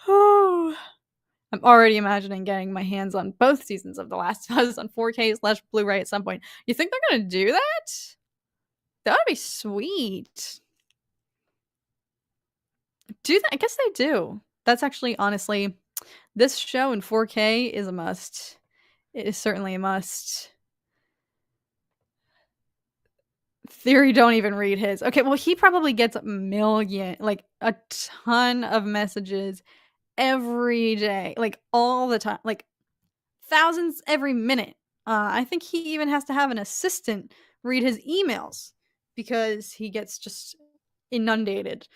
I'm already imagining getting my hands on both seasons of The Last of Us on 4K/Blu-ray at some point. You think they're gonna do that? That would be sweet. Do that? I guess they do. That's actually, honestly, this show in 4K is a must. It is certainly a must. Theory, don't even read his. Okay, well, he probably gets a ton of messages every day, like all the time, like thousands every minute. I think he even has to have an assistant read his emails because he gets just inundated.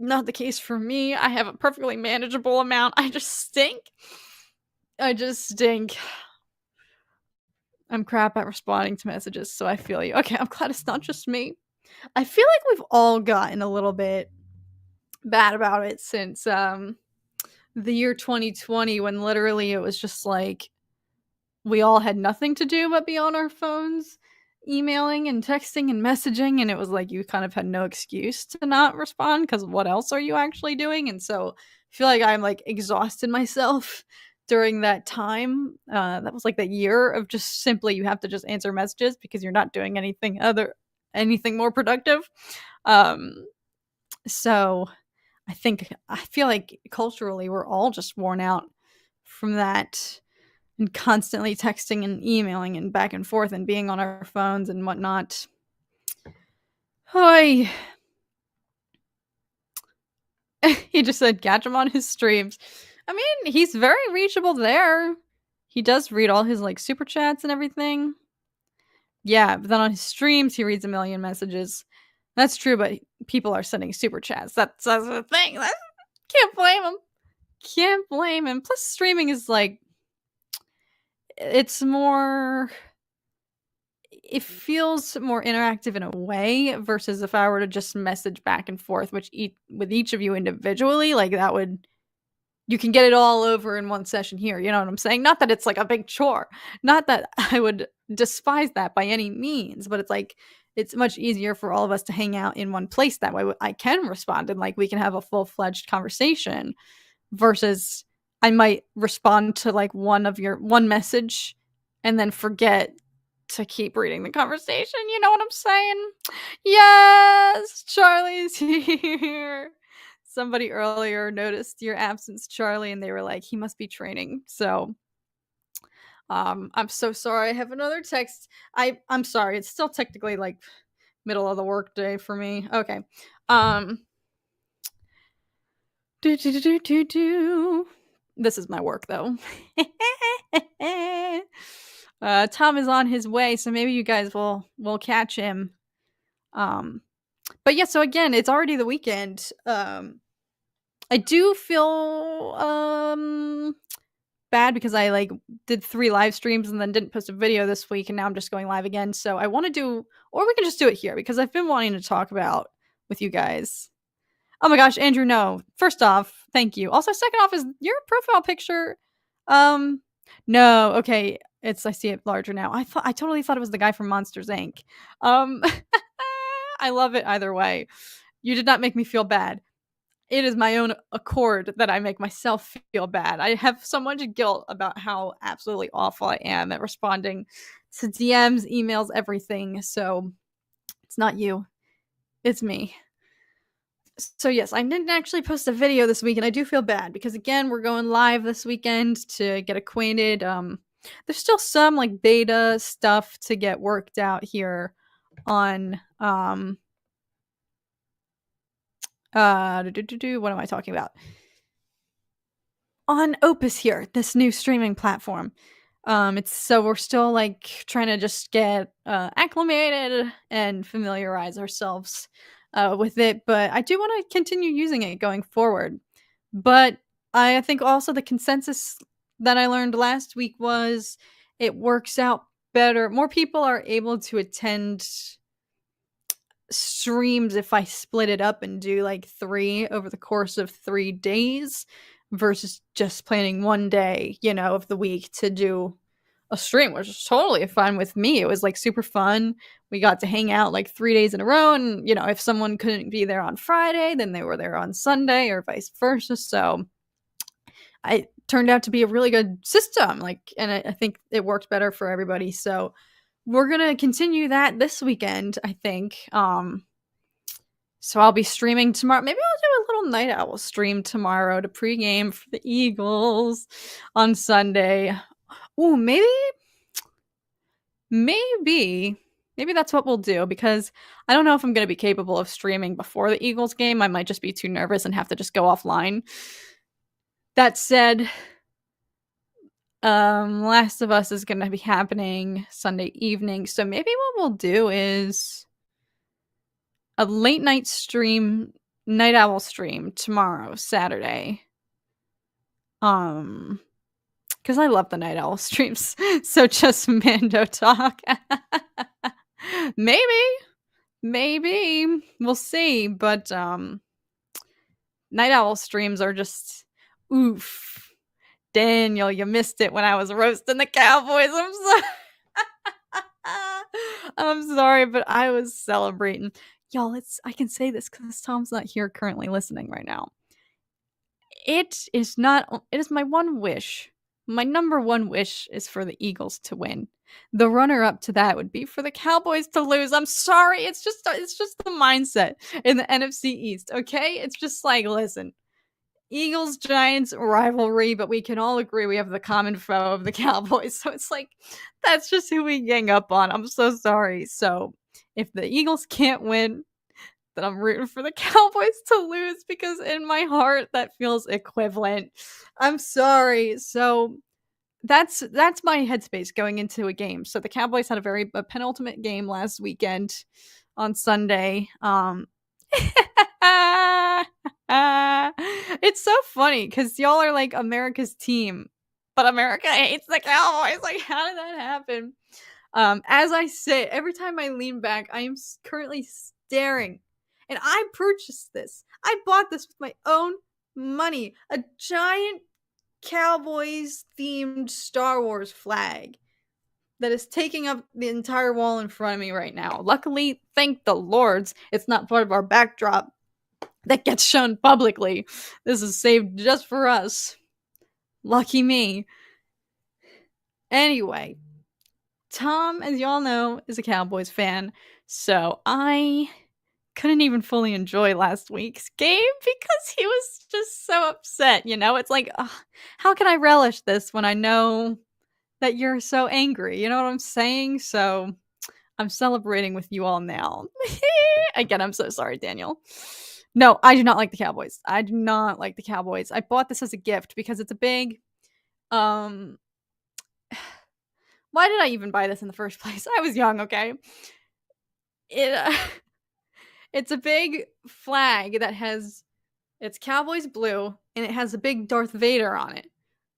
Not the case for me. I have a perfectly manageable amount. I just stink. I'm crap at responding to messages, so I feel you. Okay, I'm glad it's not just me. I feel like we've all gotten a little bit bad about it since the year 2020, when literally it was just like we all had nothing to do but be on our phones, emailing and texting and messaging, and it was like you kind of had no excuse to not respond, because what else are you actually doing? And so I feel like I'm like exhausted myself during that time. That was like that year of just simply you have to just answer messages because you're not doing anything more productive. So I feel like culturally we're all just worn out from that, and constantly texting and emailing and back and forth and being on our phones and whatnot. Hi. He just said catch him on his streams. I mean, he's very reachable there. He does read all his like super chats and everything. Yeah, but then on his streams he reads a million messages. That's true, but people are sending super chats. That's the thing. Can't blame him. Can't blame him. Plus, streaming is like, it's more, it feels more interactive in a way versus if I were to just message back and forth, with each of you individually, like that would, you can get it all over in one session here. You know what I'm saying? Not that it's like a big chore. Not that I would despise that by any means, but it's like, it's much easier for all of us to hang out in one place. That way I can respond and like we can have a full-fledged conversation, versus I might respond to like one message and then forget to keep reading the conversation. You know what I'm saying? Yes, Charlie's here. Somebody earlier noticed your absence, Charlie, and they were like, he must be training. So, I'm so sorry. I have another text. I'm sorry. It's still technically like middle of the workday for me. Okay. Um, This is my work though. Tom is on his way, so maybe you guys will catch him. But yeah, so again, it's already the weekend. I do feel bad because I like did 3 live streams and then didn't post a video this week, and now I'm just going live again. So I want to do, or we can just do it here because I've been wanting to talk about with you guys. Oh my gosh, Andrew, no. First off, thank you. Also, second off, is your profile picture no, okay. I see it larger now. I totally thought it was the guy from Monsters Inc. Um I love it either way. You did not make me feel bad. It is my own accord that I make myself feel bad. I have so much guilt about how absolutely awful I am at responding to DMs, emails, everything. So it's not you. It's me. So yes, I didn't actually post a video this week, and I do feel bad because again, we're going live this weekend to get acquainted. There's still some like beta stuff to get worked out here on what am I talking about? On Opus here, this new streaming platform. We're still like trying to just get acclimated and familiarize ourselves with it, but I do want to continue using it going forward. But I think also the consensus that I learned last week was it works out better. More people are able to attend streams if I split it up and do like 3 over the course of 3 days versus just planning one day, of the week to do a stream, which is totally fine with me. It was like super fun. We got to hang out like 3 days in a row, and if someone couldn't be there on Friday, then they were there on Sunday or vice versa. So it turned out to be a really good system, and I think it worked better for everybody. So we're gonna continue that this weekend, I think. So I'll be streaming tomorrow. Maybe I'll do a little night owl stream tomorrow to pregame for the Eagles on Sunday. Ooh, maybe that's what we'll do, because I don't know if I'm going to be capable of streaming before the Eagles game. I might just be too nervous and have to just go offline. That said, Last of Us is going to be happening Sunday evening, so maybe what we'll do is a late night stream, night owl stream tomorrow, Saturday. Because I love the night owl streams. So just Mando talk. Maybe. We'll see. But night owl streams are just oof. Daniel, you missed it when I was roasting the Cowboys. I'm sorry. I'm sorry, but I was celebrating. Y'all, I can say this because Tom's not here currently listening right now. It is my one wish. My number one wish is for the Eagles to win. The runner-up to that would be for the Cowboys to lose. I'm sorry. It's just the mindset in the NFC East, okay? It's just like, listen, Eagles-Giants rivalry, but we can all agree we have the common foe of the Cowboys. So it's like, that's just who we gang up on. I'm so sorry. So if the Eagles can't win, then I'm rooting for the Cowboys to lose, because in my heart that feels equivalent. I'm sorry. So that's my headspace going into a game. So the Cowboys had a penultimate game last weekend on Sunday. It's so funny because y'all are like America's team, but America hates the Cowboys. Like, how did that happen? As I say, every time I lean back, I am currently staring. And I purchased this. I bought this with my own money. A giant Cowboys-themed Star Wars flag that is taking up the entire wall in front of me right now. Luckily, thank the Lords, it's not part of our backdrop that gets shown publicly. This is saved just for us. Lucky me. Anyway, Tom, as y'all know, is a Cowboys fan, so I couldn't even fully enjoy last week's game because he was just so upset, you know? It's like, ugh, how can I relish this when I know that you're so angry, you know what I'm saying? So, I'm celebrating with you all now. Again, I'm so sorry, Daniel. No, I do not like the Cowboys. I do not like the Cowboys. I bought this as a gift because it's a big, um why did I even buy this in the first place? I was young, okay? It, it's a big flag that has it's Cowboys blue, and it has a big Darth Vader on it.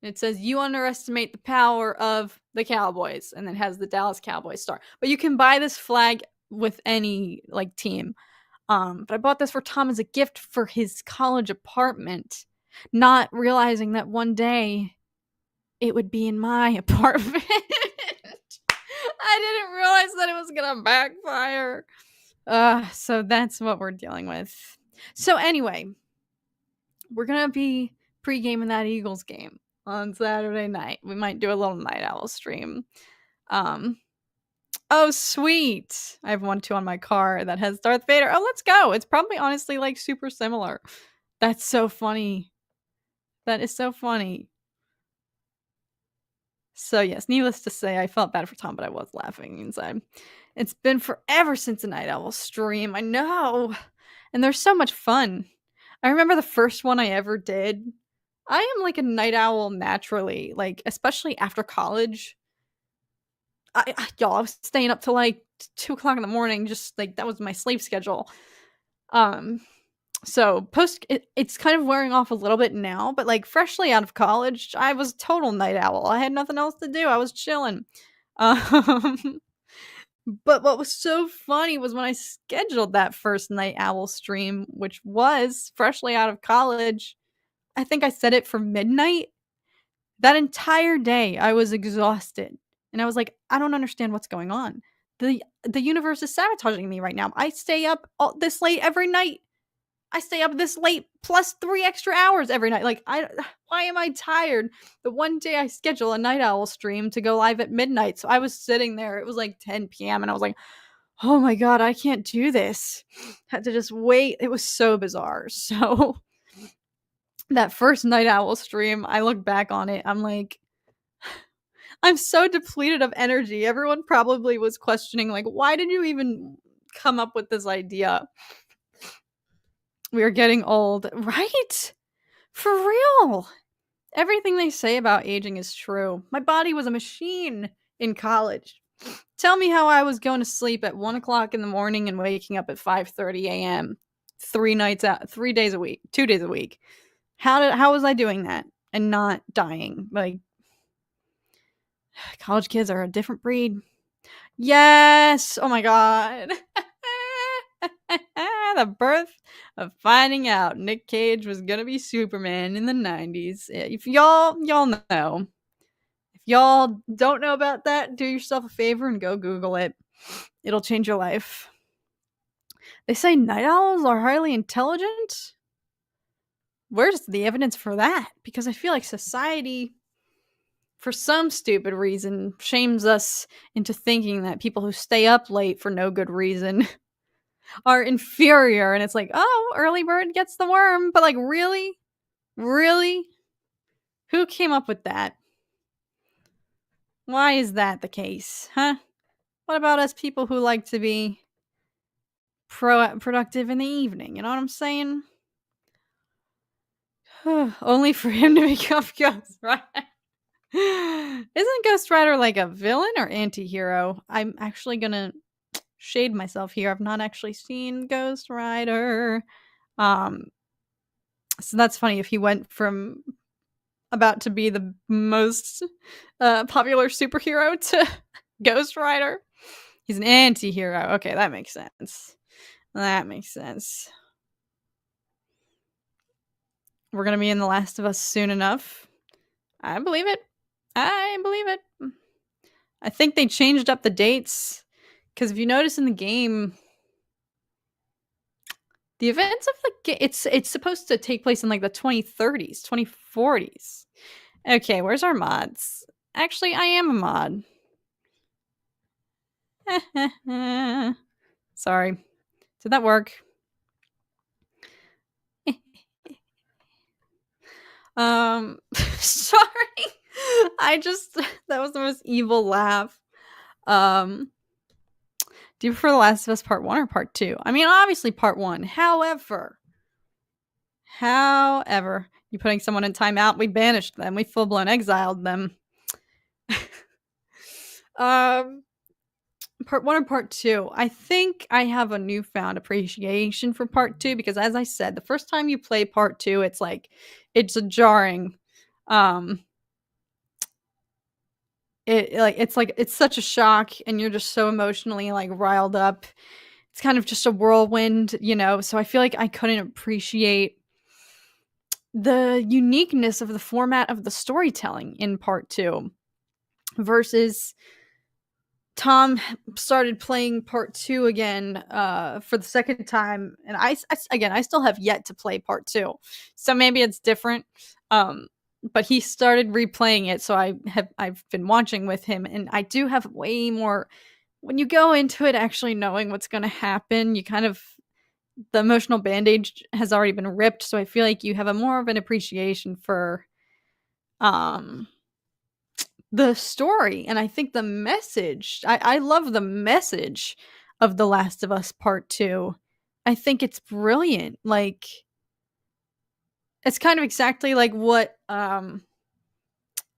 It says, "You underestimate the power of the Cowboys," and then has the Dallas Cowboys star. But you can buy this flag with any like team. But I bought this for Tom as a gift for his college apartment, not realizing that one day it would be in my apartment. I didn't realize that it was gonna backfire. So that's what we're dealing with. So anyway, we're gonna be pre-gaming that Eagles game on Saturday night. We might do a little night owl stream. Um, oh sweet! I have one too on my car that has Darth Vader. Oh, let's go! It's probably honestly like super similar. That's so funny. That is so funny. So yes, needless to say, I felt bad for Tom, but I was laughing inside. It's been forever since a night owl stream. I know, and they're so much fun. I remember the first one I ever did. I am like a night owl naturally, like especially after college. Y'all, I was staying up till like 2 o'clock in the morning, just like that was my sleep schedule. Um, so it's kind of wearing off a little bit now, but like freshly out of college, I was total night owl. I had nothing else to do. I was chilling. Um, but what was so funny was when I scheduled that first night owl stream, which was freshly out of college. I think I set it for midnight. That entire day, I was exhausted, and I was like, "I don't understand what's going on. The universe is sabotaging me right now. I stay up this late every night. I stay up this late plus 3 extra hours every night. Like, why am I tired? The one day I schedule a night owl stream to go live at midnight, so I was sitting there. It was like 10 p.m., and I was like, "Oh my god, I can't do this." Had to just wait. It was so bizarre. So that first night owl stream, I look back on it, I'm like, I'm so depleted of energy. Everyone probably was questioning, like, why did you even come up with this idea? We are getting old, right? For real. Everything they say about aging is true. My body was a machine in college. Tell me how I was going to sleep at 1 o'clock in the morning and waking up at 5:30 a.m. 3 days a week, 2 days a week. How was I doing that and not dying? Like, college kids are a different breed. Yes! Oh my god. The birth of finding out Nick Cage was gonna be Superman in the 90s. If y'all know. If y'all don't know about that, do yourself a favor and go Google it. It'll change your life. They say night owls are highly intelligent? Where's the evidence for that? Because I feel like society, for some stupid reason, shames us into thinking that people who stay up late for no good reason are inferior. And it's like, oh, early bird gets the worm. But like, really? Really? Who came up with that? Why is that the case? Huh? What about us people who like to be productive in the evening? You know what I'm saying? Only for him to become Ghost Rider. Isn't Ghost Rider like a villain or anti-hero? I'm actually gonna shade myself here. I've not actually seen Ghost Rider. So that's funny if he went from about to be the most popular superhero to Ghost Rider. He's an anti-hero. Okay, that makes sense. That makes sense. We're gonna be in The Last of Us soon enough. I believe it. I believe it. I think they changed up the dates because if you notice in the game, the events of the game, it's supposed to take place in like the 2030s, 2040s. Okay, where's our mods? Actually, I am a mod. Sorry. Did that work? Sorry. That was the most evil laugh. Um, do you prefer The Last of Us Part 1 or Part 2? I mean, obviously Part 1. However, you putting someone in timeout, we banished them. We full-blown exiled them. um, Part 1 or Part 2? I think I have a newfound appreciation for Part 2 because, as I said, the first time you play Part 2, it's like, it's a jarring. It's such a shock, and you're just so emotionally, like, riled up. It's kind of just a whirlwind, so I feel like I couldn't appreciate the uniqueness of the format of the storytelling in Part 2 versus Tom started playing Part 2 again, for the second time, and I still have yet to play Part 2, so maybe it's different, but he started replaying it, so I've been watching with him, and I do have way more when you go into it actually knowing what's gonna happen, you kind of the emotional bandage has already been ripped, so I feel like you have a more of an appreciation for, um the story, and I think the message I love the message of The Last of Us Part 2. I think it's brilliant, like, it's kind of exactly like what,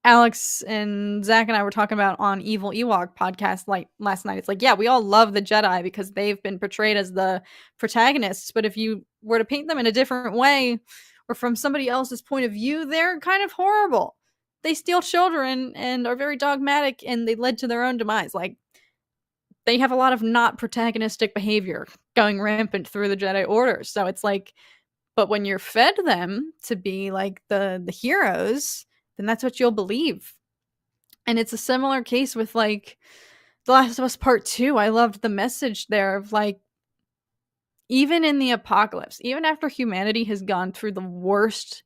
Alex and Zach and I were talking about on Evil Ewok podcast, like, last night. It's like, yeah, we all love the Jedi because they've been portrayed as the protagonists, but if you were to paint them in a different way or from somebody else's point of view, they're kind of horrible. They steal children and are very dogmatic, and they led to their own demise. Like, they have a lot of not protagonistic behavior going rampant through the Jedi Order. So it's like, but when you're fed them to be like the heroes, then that's what you'll believe. And it's a similar case with like The Last of Us Part 2. I loved the message there of like, even in the apocalypse, even after humanity has gone through the worst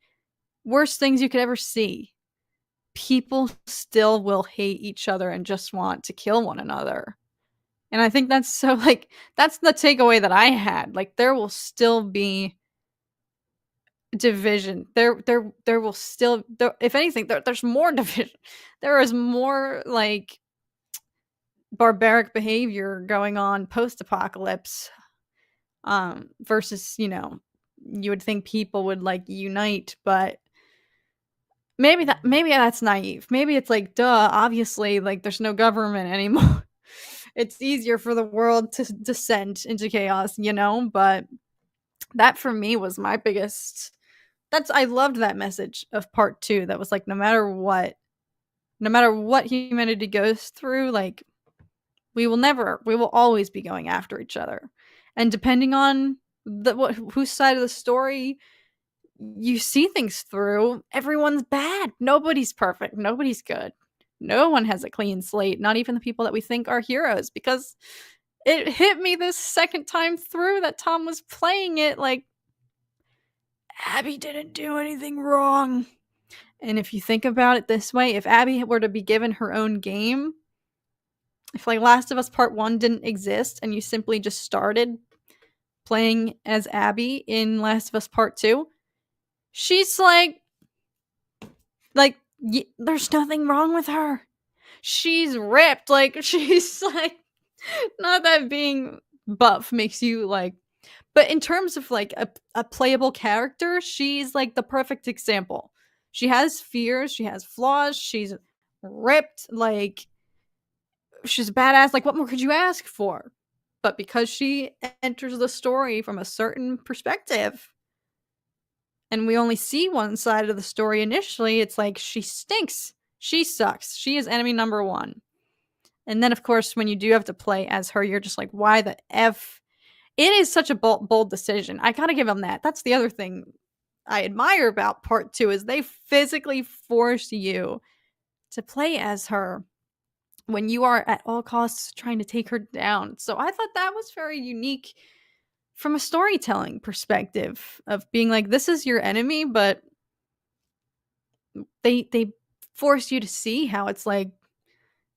things you could ever see, people still will hate each other and just want to kill one another. And I think that's so like that's the takeaway that I had. Like there will still be division. There will still if anything there's more division. There is more like barbaric behavior going on post-apocalypse versus, you would think people would like unite, but maybe that's naive. Maybe it's like, duh, obviously, like there's no government anymore. It's easier for the world to descend into chaos, But that for me was my biggest. I loved that message of Part 2. That was like, no matter what humanity goes through, like we will always be going after each other, and depending on whose side of the story you see things through, everyone's bad. Nobody's perfect. Nobody's good. No one has a clean slate, not even the people that we think are heroes, because it hit me this second time through that Tom was playing it like, Abby didn't do anything wrong. And if you think about it this way, if Abby were to be given her own game, if like Last of Us Part 1 didn't exist and you simply just started playing as Abby in Last of Us Part 2, she's like there's nothing wrong with her. She's ripped. Like, she's like, not that being buff makes you like, but in terms of like a playable character, she's like the perfect example. She has fears, she has flaws, she's ripped, like, she's badass. Like, what more could you ask for? But because she enters the story from a certain perspective, and we only see one side of the story initially, it's like she stinks. She sucks. She is enemy number one. And then, of course, when you do have to play as her, you're just like, why the F? It is such a bold decision. I gotta give them that. That's the other thing I admire about Part 2 is they physically force you to play as her when you are at all costs trying to take her down. So I thought that was very unique from a storytelling perspective of being like, this is your enemy, but they force you to see how it's like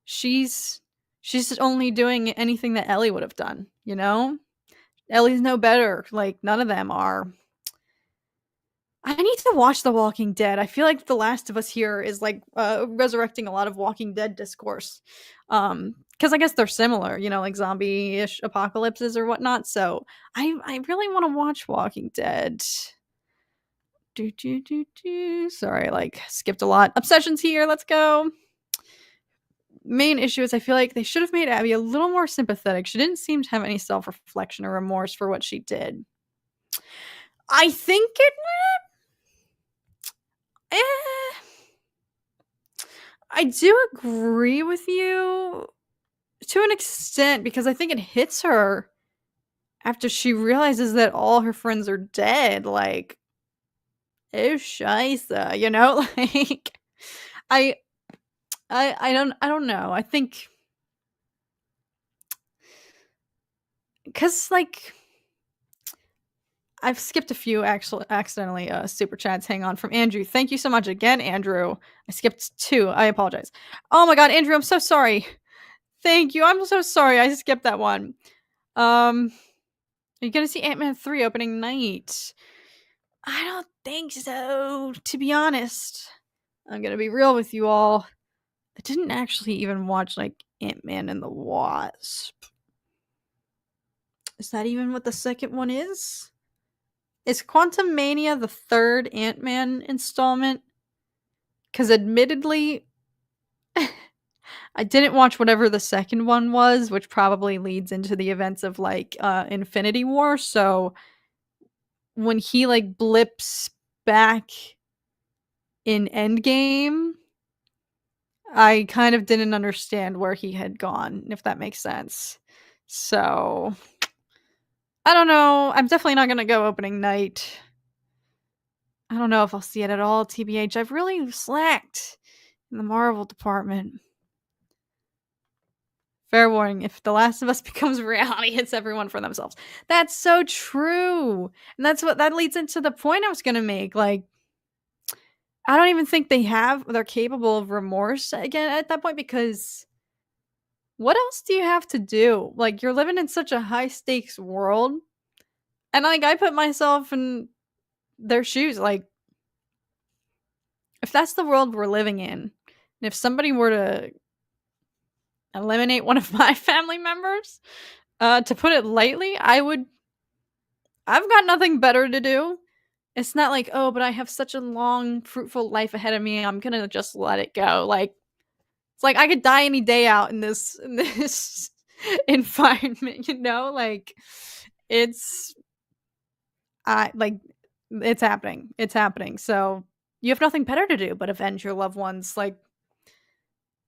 she's She's only doing anything that Ellie would have done, you know? Ellie's no better. Like, none of them are. I need to watch The Walking Dead. I feel like The Last of Us here is like resurrecting a lot of Walking Dead discourse. Because I guess they're similar, you know, like zombie-ish apocalypses or whatnot. So I really want to watch Walking Dead. Sorry, like skipped a lot. Obsessions here. Let's go. Main issue is I feel like they should have made Abby a little more sympathetic. She didn't seem to have any self-reflection or remorse for what she did. I think it. Eh, I do agree with you to an extent because I think it hits her after she realizes that all her friends are dead. Like, oh scheisse, you know? Like, I, I don't know. I think because like I've skipped a few accidentally super chats. Hang on, from Andrew. Thank you so much again, Andrew. I skipped 2. I apologize. Oh my god, Andrew, I'm so sorry. Thank you. I'm so sorry. I skipped that one. Are you gonna see Ant-Man 3 opening night? I don't think so, to be honest. I'm gonna be real with you all. I didn't actually even watch like Ant-Man and the Wasp. Is that even what the second one is? Is Quantum Mania the third Ant-Man installment? Because admittedly, I didn't watch whatever the second one was, which probably leads into the events of like Infinity War. So when he like blips back in Endgame, I kind of didn't understand where he had gone, if that makes sense. So I don't know. I'm definitely not gonna go opening night. I don't know if I'll see it at all, TBH. I've really slacked in the Marvel department. Fair warning, if The Last of Us becomes reality, it's everyone for themselves. That's so true. And that leads into the point I was gonna make. Like, I don't even think they're capable of remorse again at that point because what else do you have to do? Like, you're living in such a high stakes world. And like I put myself in their shoes. Like, if that's the world we're living in, and if somebody were to eliminate one of my family members, to put it lightly, I've got nothing better to do. It's not like, oh, but I have such a long, fruitful life ahead of me. I'm gonna just let it go. Like, it's like I could die any day out in this environment, you know? Like, it's like it's happening. It's happening. So you have nothing better to do but avenge your loved ones. Like,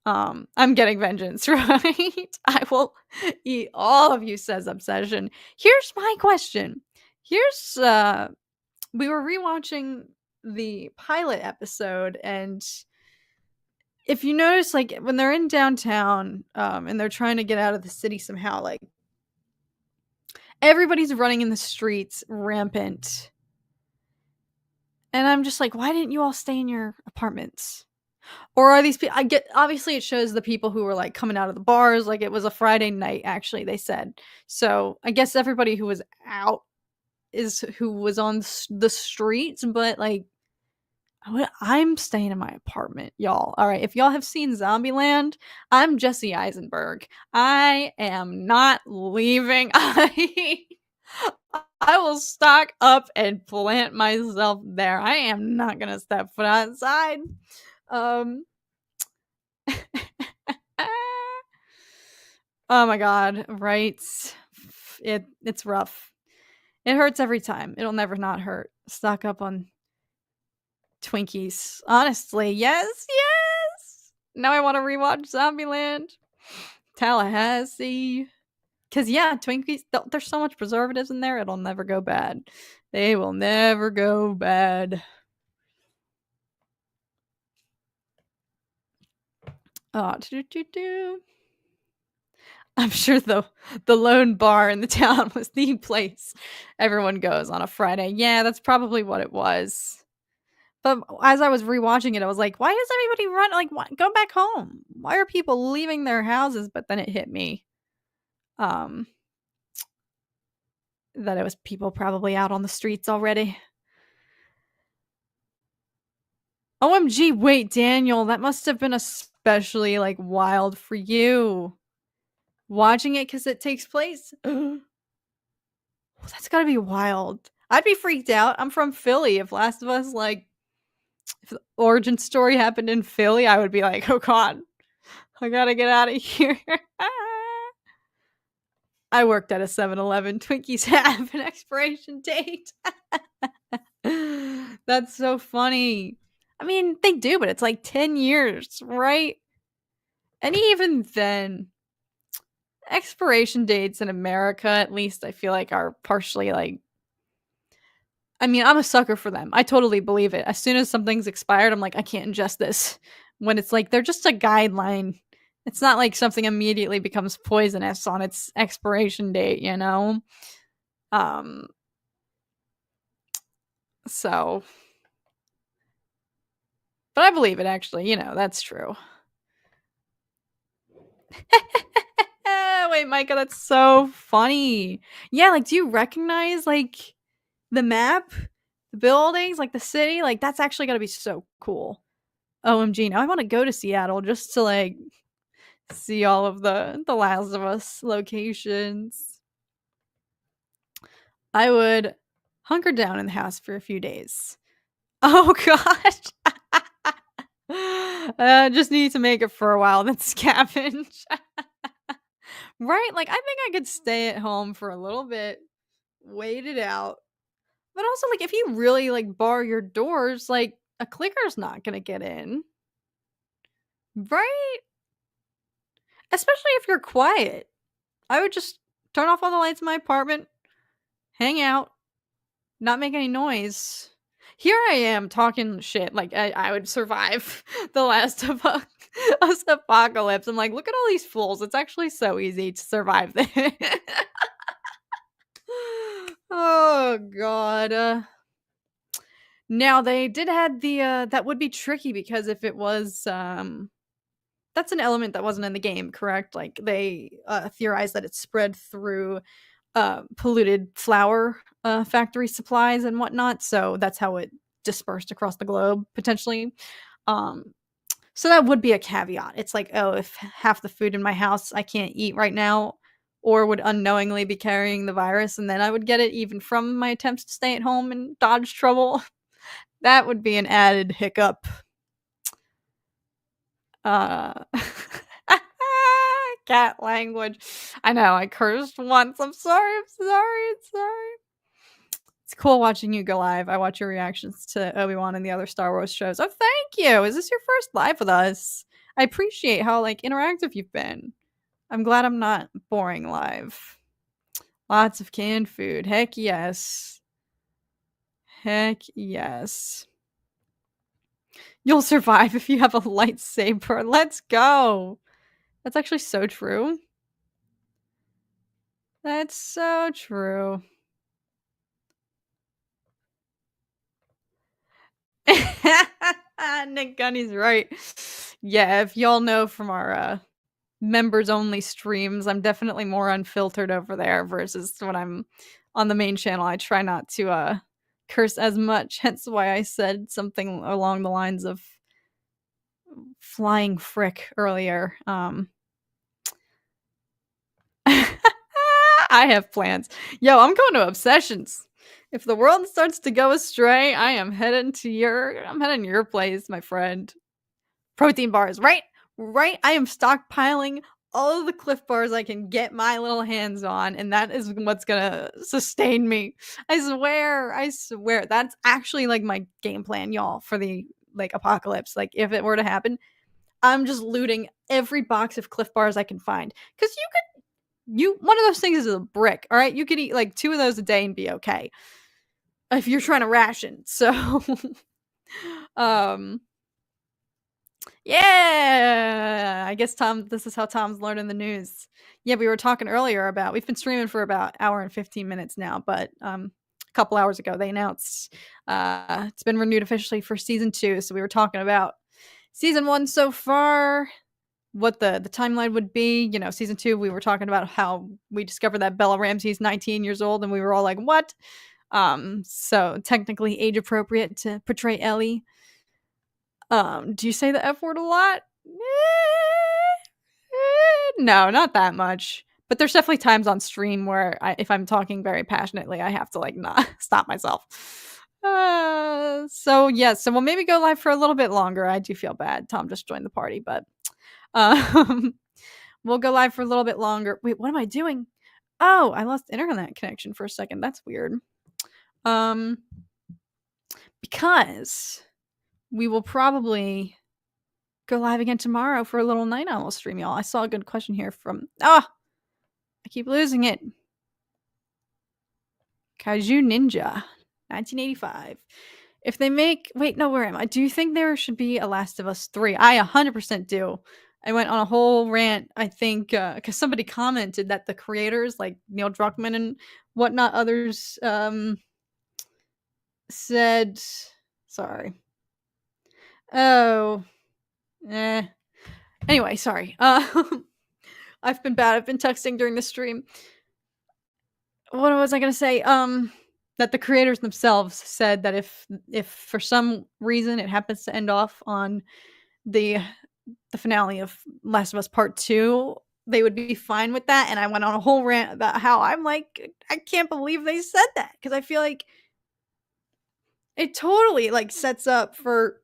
I'm getting vengeance, right? I will eat all of you, says Obsession. Here's my question. Here's we were rewatching the pilot episode, and if you notice, like when they're in downtown, and they're trying to get out of the city somehow, like everybody's running in the streets rampant. And I'm just like, why didn't you all stay in your apartments? Or are these people? I get obviously it shows the people who were like coming out of the bars, like it was a Friday night, actually, they said. So I guess everybody who was out is who was on the streets, but like I'm staying in my apartment, y'all. All right, if y'all have seen Zombieland, I'm Jesse Eisenberg. I am not leaving. I will stock up and plant myself there. I am not gonna step foot outside. Oh my god, right? It's rough. It hurts every time. It'll never not hurt. Stock up on Twinkies. Honestly, yes. Now I want to rewatch Zombieland. Tallahassee. Because, yeah, Twinkies, there's so much preservatives in there, it'll never go bad. They will never go bad. Oh, I'm sure the lone bar in the town was the place everyone goes on a Friday. Yeah, that's probably what it was. But as I was rewatching it, I was like, "Why does everybody run like, why go back home? Why are people leaving their houses?" But then it hit me, um, that it was people probably out on the streets already. OMG, wait, Daniel, that must have been especially, like, wild for you. Watching it because it takes place that's gotta be wild. I'd be freaked out. I'm from Philly. If Last of Us, like, if the origin story happened in Philly, I would be like, "Oh god, I gotta get out of here." I worked at a 7-Eleven. Twinkies have an expiration date. That's so funny. I mean, they do, but it's like 10 years, right? And even then, expiration dates in America, at least I feel like, are partially like I mean, I'm a sucker for them. I totally believe it. As soon as something's expired, I'm like, I can't ingest this. When it's like they're just a guideline. It's not like something immediately becomes poisonous on its expiration date, you know? Um, so but I believe it actually, that's true. Wait, Micah, that's so funny. Yeah, like, do you recognize, like, the map? The buildings, like, the city? Like, that's actually gotta be so cool. OMG, now I wanna go to Seattle just to, like, see all of the Last of Us locations. I would hunker down in the house for a few days. Oh gosh. Just need to make it for a while, then scavenge. Right? Like, I think I could stay at home for a little bit, wait it out. But also, like, if you really, like, bar your doors, like, a clicker's not gonna get in. Right? Especially if you're quiet. I would just turn off all the lights in my apartment, hang out, not make any noise. Here I am talking shit like I would survive the Last of Us apocalypse. I'm like, look at all these fools. It's actually so easy to survive this. Oh god. Now they did have the that would be tricky because if it was that's an element that wasn't in the game, correct? Like they theorized that it spread through polluted flour factory supplies and whatnot. So that's how it dispersed across the globe potentially. Um, so that would be a caveat. It's like, oh, if half the food in my house I can't eat right now, or would unknowingly be carrying the virus, and then I would get it even from my attempts to stay at home and dodge trouble. That would be an added hiccup. Uh, cat language. I know I cursed once. I'm sorry. I'm sorry. I'm sorry. It's cool watching you go live. I watch your reactions to Obi-Wan and the other Star Wars shows. Oh, thank you. Is this your first live with us? I appreciate how, like, interactive you've been. I'm glad I'm not boring live. Lots of canned food. Heck yes. Heck yes. You'll survive if you have a lightsaber. Let's go. That's actually so true. That's so true. Nick Gunny's right. Yeah, if y'all know from our members only streams, I'm definitely more unfiltered over there versus when I'm on the main channel. I try not to curse as much, hence why I said something along the lines of flying frick earlier. I have plans. Yo, I'm going to Obsessions. If the world starts to go astray, I'm heading to your place, my friend. Protein bars, right? Right? I am stockpiling all of the Cliff bars I can get my little hands on, and that is what's gonna sustain me. I swear. That's actually like my game plan, y'all, for the like apocalypse. Like if it were to happen, I'm just looting every box of Cliff bars I can find. Cause one of those things is a brick, all right? You could eat like 2 of those a day and be okay. If you're trying to ration. So um yeah, I guess this is how Tom's learning the news. Yeah, we were talking earlier about we've been streaming for about hour and 15 minutes now, but couple hours ago they announced it's been renewed officially for season 2. So we were talking about season 1 so far, what the timeline would be. You know, season 2, we were talking about how we discovered that Bella Ramsey's 19 years old, and we were all like, "What?" So technically age appropriate to portray Ellie. Do you say the F word a lot? No, not that much. But there's definitely times on stream where if I'm talking very passionately, I have to like not stop myself. So yes, so we'll maybe go live for a little bit longer. I do feel bad. Tom just joined the party, but um, we'll go live for a little bit longer. Wait, what am I doing? Oh, I lost internet connection for a second. That's weird. Because we will probably go live again tomorrow for a little night owl stream, y'all. I saw a good question here from I keep losing it. Kaiju Ninja, 1985. If they make wait, no, where am I? Do you think there should be a Last of Us 3? I 100% do. I went on a whole rant, I think, because somebody commented that the creators, like Neil Druckmann and whatnot, others, said, sorry. Oh, anyway, sorry. I've been bad. I've been texting during the stream. What was I gonna say? That the creators themselves said that if for some reason it happens to end off on the finale of Last of Us Part 2, they would be fine with that. And I went on a whole rant about how I'm like, I can't believe they said that, because I feel like it totally like sets up for.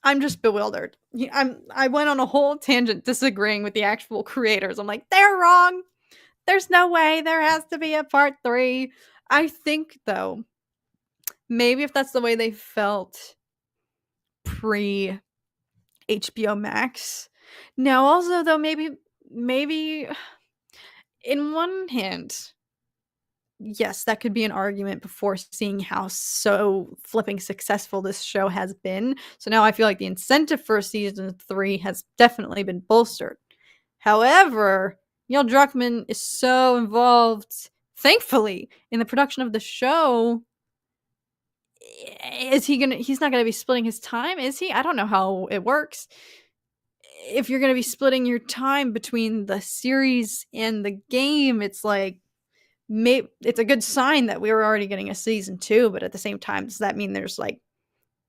I'm just bewildered. I went on a whole tangent disagreeing with the actual creators. I'm like, they're wrong. There's no way there has to be a part 3. I think, though, maybe if that's the way they felt pre HBO Max. Now, also, though, maybe in one hand, yes, that could be an argument before seeing how so flipping successful this show has been. So now I feel like the incentive for season 3 has definitely been bolstered. However, Neil Druckmann is so involved, thankfully, in the production of the show. He's not gonna be splitting his time, is he? I don't know how it works. If you're gonna be splitting your time between the series and the game, it's like, it's a good sign that we were already getting a season 2, but at the same time, does that mean there's like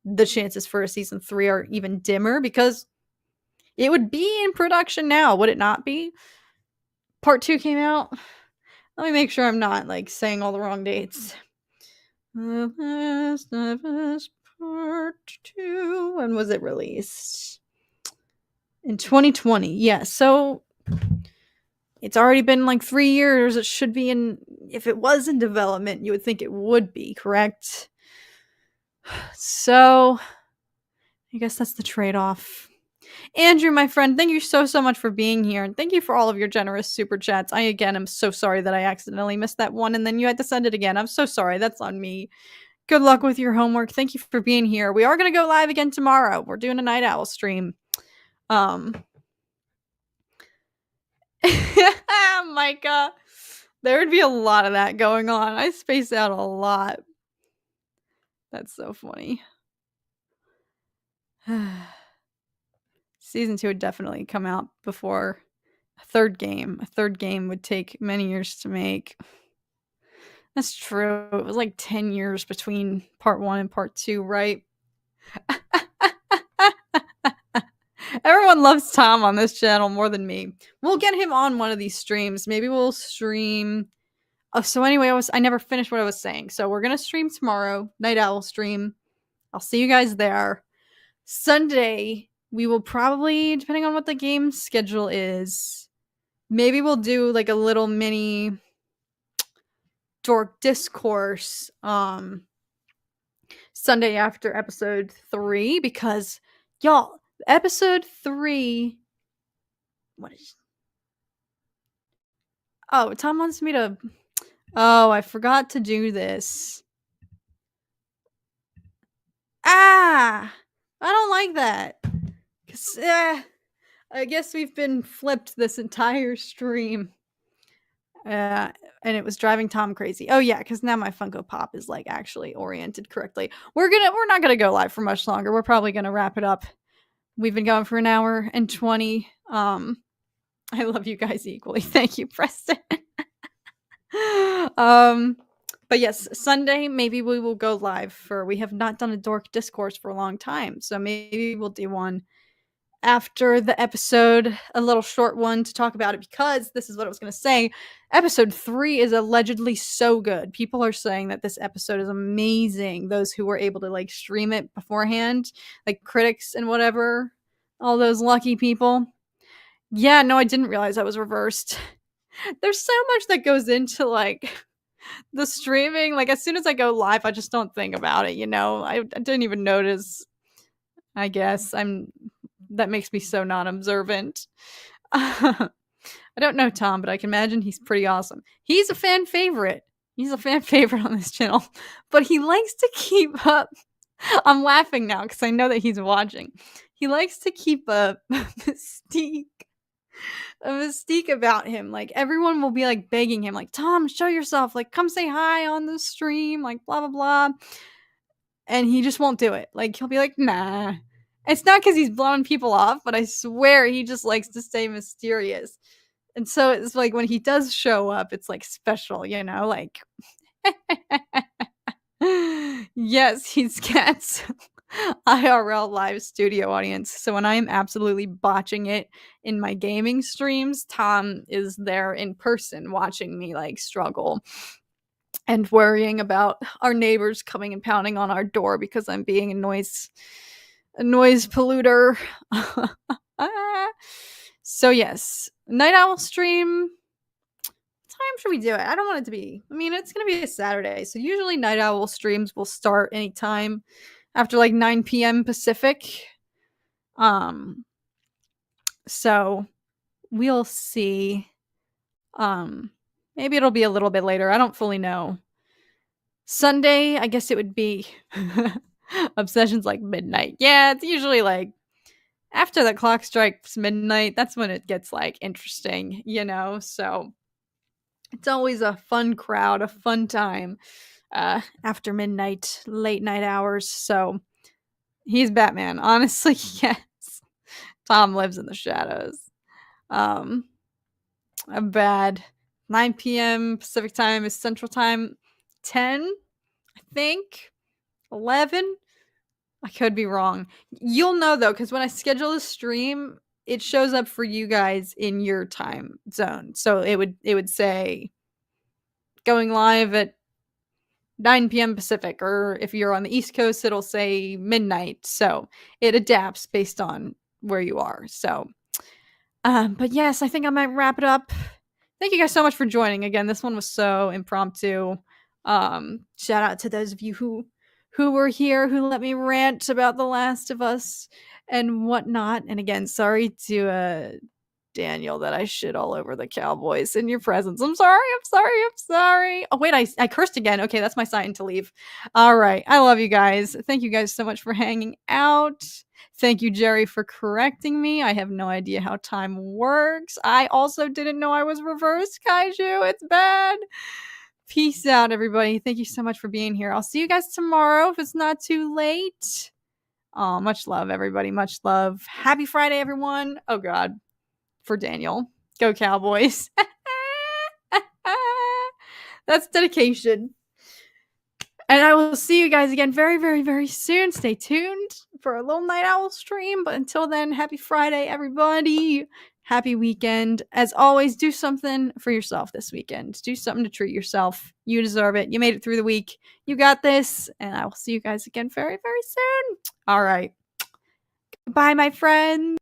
the chances for a season 3 are even dimmer? Because it would be in production now, would it not be? Part 2 came out. Let me make sure I'm not like saying all the wrong dates. The Last of Us Part 2. When was it released? In 2020. Yeah, so it's already been like 3 years. It should be in. If it was in development, you would think it would be, correct? So I guess that's the trade-off. Andrew, my friend, thank you so much for being here, and thank you for all of your generous super chats. I again am so sorry that I accidentally missed that one and then you had to send it again. I'm so sorry. That's on me. Good luck with your homework. Thank you for being here. We are going to go live again tomorrow. We're doing a night owl stream. Micah, there would be a lot of that going on. I space out a lot. That's so funny. Season 2 would definitely come out before a third game. A third game would take many years to make. That's true. It was like 10 years between part 1 and part 2, right? Everyone loves Tom on this channel more than me. We'll get him on one of these streams. Maybe we'll stream. Oh, so anyway, I never finished what I was saying. So we're gonna stream tomorrow, Night Owl stream. I'll see you guys there. Sunday, we will probably, depending on what the game schedule is, maybe we'll do like a little mini dork discourse Sunday after episode 3, because y'all, episode 3, what is, oh, Tom wants me to, oh, I forgot to do this. I don't like that, because I guess we've been flipped this entire stream. And it was driving Tom crazy. Oh yeah, because now my Funko Pop is like actually oriented correctly. We're not gonna go live for much longer. We're probably gonna wrap it up. We've been going for an hour and 20. I love you guys equally. Thank you, Preston. But yes, Sunday maybe we will go live for. We have not done a dork discourse for a long time, so maybe we'll do one after the episode, a little short one to talk about it, because this is what I was going to say. Episode 3 is allegedly so good. People are saying that this episode is amazing. Those who were able to like stream it beforehand, like critics and whatever, all those lucky people. Yeah, no, I didn't realize that was reversed. There's so much that goes into like the streaming. Like as soon as I go live, I just don't think about it, you know? I didn't even notice. I guess that makes me so non-observant. I don't know Tom, but I can imagine he's pretty awesome. He's a fan favorite. He's a fan favorite on this channel, but he likes to keep up. I'm laughing now because I know that he's watching. He likes to keep a mystique about him. Like everyone will be like begging him, like, Tom, show yourself, like come say hi on the stream, like blah blah blah. And he just won't do it. Like he'll be like, nah. It's not because he's blowing people off, but I swear he just likes to stay mysterious. And so it's like when he does show up, it's like special, you know, like yes, he's gets IRL live studio audience. So when I am absolutely botching it in my gaming streams, Tom is there in person watching me like struggle and worrying about our neighbors coming and pounding on our door because I'm being a noise polluter. So yes, Night Owl stream. What time should we do it? I don't want it to be. I mean, it's gonna be a Saturday, so usually Night Owl streams will start anytime after like 9 p.m. Pacific. So we'll see. Maybe it'll be a little bit later. I don't fully know. Sunday, I guess it would be Obsession's like midnight. Yeah, it's usually like after the clock strikes midnight, that's when it gets like interesting, you know? So it's always a fun crowd, a fun time after midnight, late night hours. So he's Batman. Honestly, yes. Tom lives in the shadows. I'm bad. 9 p.m. Pacific time is Central Time. 10, I think. 11. I could be wrong. You'll know though, because when I schedule a stream, it shows up for you guys in your time zone. So it would say going live at 9 p.m. Pacific, or if you're on the East Coast, it'll say midnight. So it adapts based on where you are. So, but yes, I think I might wrap it up. Thank you guys so much for joining. Again, this one was so impromptu. Shout out to those of you who were here, who let me rant about The Last of Us and whatnot. And again, sorry to Daniel that I shit all over the Cowboys in your presence. I'm sorry. Oh wait, I cursed again. Okay, that's my sign to leave. All right, I love you guys. Thank you guys so much for hanging out. Thank you, Jerry, for correcting me. I have no idea how time works. I also didn't know I was reversed, Kaiju. It's bad. Peace out, everybody. Thank you so much for being here. I'll see you guys tomorrow if it's not too late. Oh, much love, everybody. Much love. Happy Friday, everyone. Oh, God. For Daniel. Go Cowboys. That's dedication. And I will see you guys again very, very, very soon. Stay tuned for a little Night Owl stream. But until then, happy Friday, everybody. Happy weekend. As always, do something for yourself this weekend. Do something to treat yourself. You deserve it. You made it through the week. You got this. And I will see you guys again very, very soon. All right. Bye, my friends.